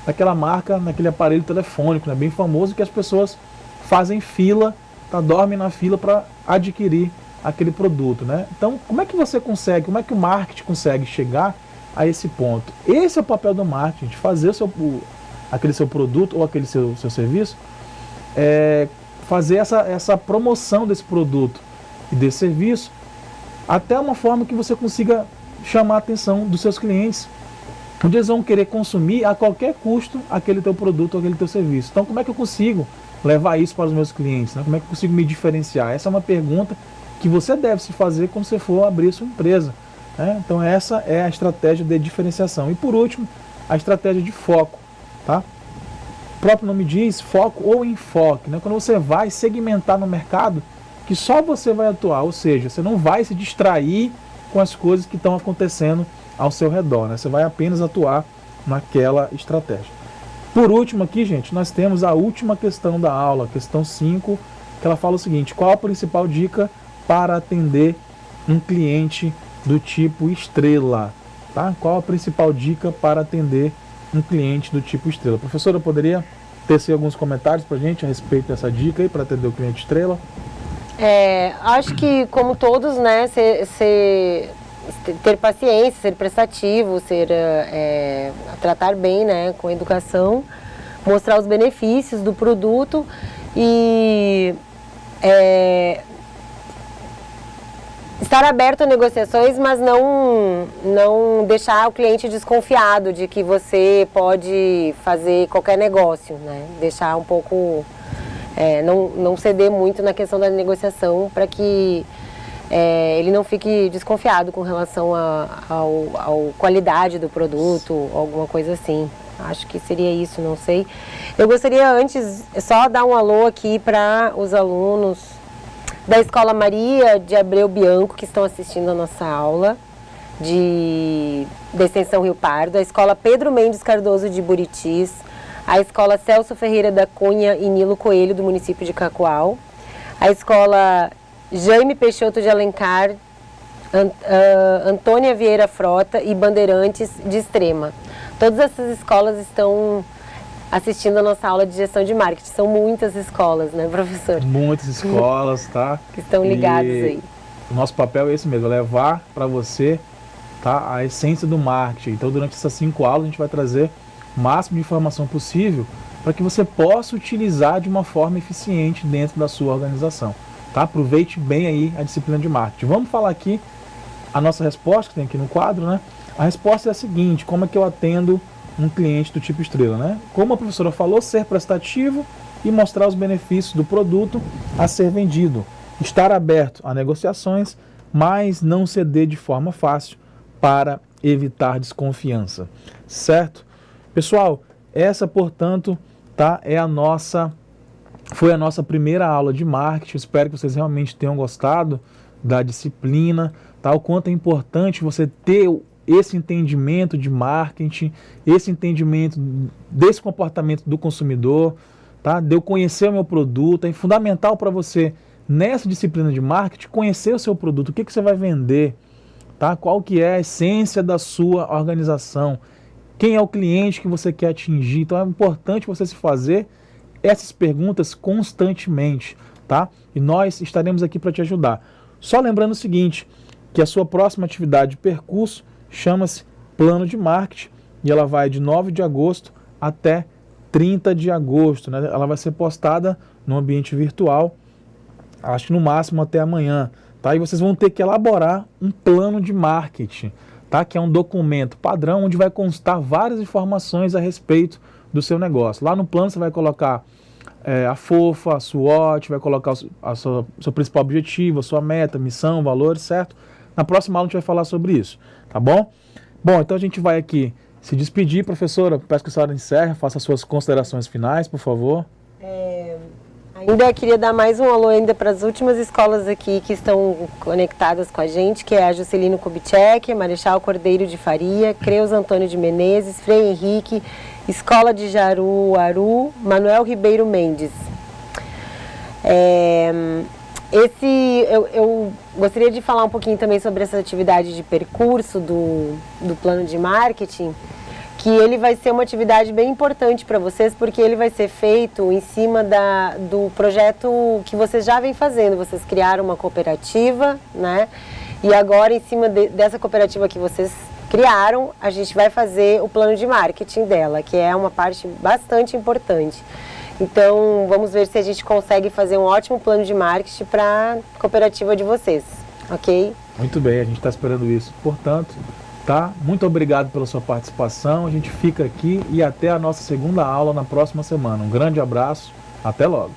daquela marca, naquele aparelho telefônico, né, bem famoso, que as pessoas fazem fila, tá, dormem na fila para adquirir aquele produto, né? Então, como é que você consegue, como é que o marketing consegue chegar a esse ponto? Esse é o papel do marketing, de fazer aquele seu produto ou aquele seu serviço, fazer essa promoção desse produto e desse serviço, até uma forma que você consiga chamar a atenção dos seus clientes, onde eles vão querer consumir a qualquer custo aquele teu produto ou aquele teu serviço. Então, como é que eu consigo levar isso para os meus clientes, né? Como é que eu consigo me diferenciar? Essa é uma pergunta que você deve se fazer quando você for abrir sua empresa, né? Então essa é a estratégia de diferenciação. E por último, a estratégia de foco, tá? O próprio nome diz foco ou enfoque, né? Quando você vai segmentar no mercado que só você vai atuar, ou seja, você não vai se distrair com as coisas que estão acontecendo ao seu redor, né? Você vai apenas atuar naquela estratégia. Por último aqui, gente, nós temos a última questão da aula, questão 5, que ela fala o seguinte: qual a principal dica para atender um cliente do tipo estrela? Tá? Qual a principal dica para atender um cliente do tipo estrela? Professora, poderia tecer alguns comentários para a gente a respeito dessa dica aí para atender o cliente estrela? Acho que, como todos, né, ter paciência, ser prestativo, tratar bem, né, com educação, mostrar os benefícios do produto e estar aberto a negociações, mas não deixar o cliente desconfiado de que você pode fazer qualquer negócio, né? Deixar um pouco, não ceder muito na questão da negociação para que ele não fique desconfiado com relação à qualidade do produto, alguma coisa assim. Acho que seria isso, não sei. Eu gostaria antes só dar um alô aqui para os alunos da Escola Maria de Abreu Bianco, que estão assistindo a nossa aula da Extensão Rio Pardo, a Escola Pedro Mendes Cardoso de Buritis, a Escola Celso Ferreira da Cunha e Nilo Coelho, do município de Cacoal, a Escola Jaime Peixoto de Alencar, Antônia Vieira Frota e Bandeirantes de Extrema. Todas essas escolas estão assistindo a nossa aula de gestão de marketing. São muitas escolas, né, professor? Muitas escolas, tá? Que estão ligadas aí. O nosso papel é esse mesmo, levar para você, tá, a essência do marketing. Então, durante essas 5 aulas, a gente vai trazer o máximo de informação possível para que você possa utilizar de uma forma eficiente dentro da sua organização. Tá? Aproveite bem aí a disciplina de marketing. Vamos falar aqui a nossa resposta, que tem aqui no quadro, né? A resposta é a seguinte: como é que eu atendo um cliente do tipo estrela, né? Como a professora falou, ser prestativo e mostrar os benefícios do produto a ser vendido. Estar aberto a negociações, mas não ceder de forma fácil para evitar desconfiança. Certo? Pessoal, essa, portanto, tá, foi a nossa primeira aula de marketing. Espero que vocês realmente tenham gostado da disciplina, tá? O quanto é importante você ter esse entendimento de marketing, esse entendimento desse comportamento do consumidor, tá? De eu conhecer o meu produto. É fundamental para você, nessa disciplina de marketing, conhecer o seu produto, o que você vai vender, tá? Qual que é a essência da sua organização, quem é o cliente que você quer atingir. Então é importante você se fazer essas perguntas constantemente, tá? E nós estaremos aqui para te ajudar. Só lembrando o seguinte, que a sua próxima atividade de percurso chama-se Plano de Marketing e ela vai de 9 de agosto até 30 de agosto, né? Ela vai ser postada no ambiente virtual, acho que no máximo até amanhã, tá? E vocês vão ter que elaborar um plano de marketing, tá? Que é um documento padrão onde vai constar várias informações a respeito do seu negócio. Lá no plano você vai colocar a FOFA, a SWOT, vai colocar seu principal objetivo, a sua meta, missão, valores, certo? Na próxima aula a gente vai falar sobre isso, tá bom? Bom, então a gente vai aqui se despedir, professora. Peço que a senhora encerre, faça as suas considerações finais, por favor. Ainda queria dar mais um alô ainda para as últimas escolas aqui que estão conectadas com a gente, que é a Juscelino Kubitschek, Marechal Cordeiro de Faria, Creus Antônio de Menezes, Frei Henrique, Escola de Jaruaru, Manuel Ribeiro Mendes. Eu gostaria de falar um pouquinho também sobre essa atividade de percurso do plano de marketing, que ele vai ser uma atividade bem importante para vocês, porque ele vai ser feito em cima do projeto que vocês já vêm fazendo. Vocês criaram uma cooperativa, né? E agora, em cima dessa cooperativa que vocês criaram, a gente vai fazer o plano de marketing dela, que é uma parte bastante importante. Então, vamos ver se a gente consegue fazer um ótimo plano de marketing para a cooperativa de vocês, ok? Muito bem, a gente está esperando isso. Portanto, tá? Muito obrigado pela sua participação. A gente fica aqui e até a nossa segunda aula na próxima semana. Um grande abraço, até logo.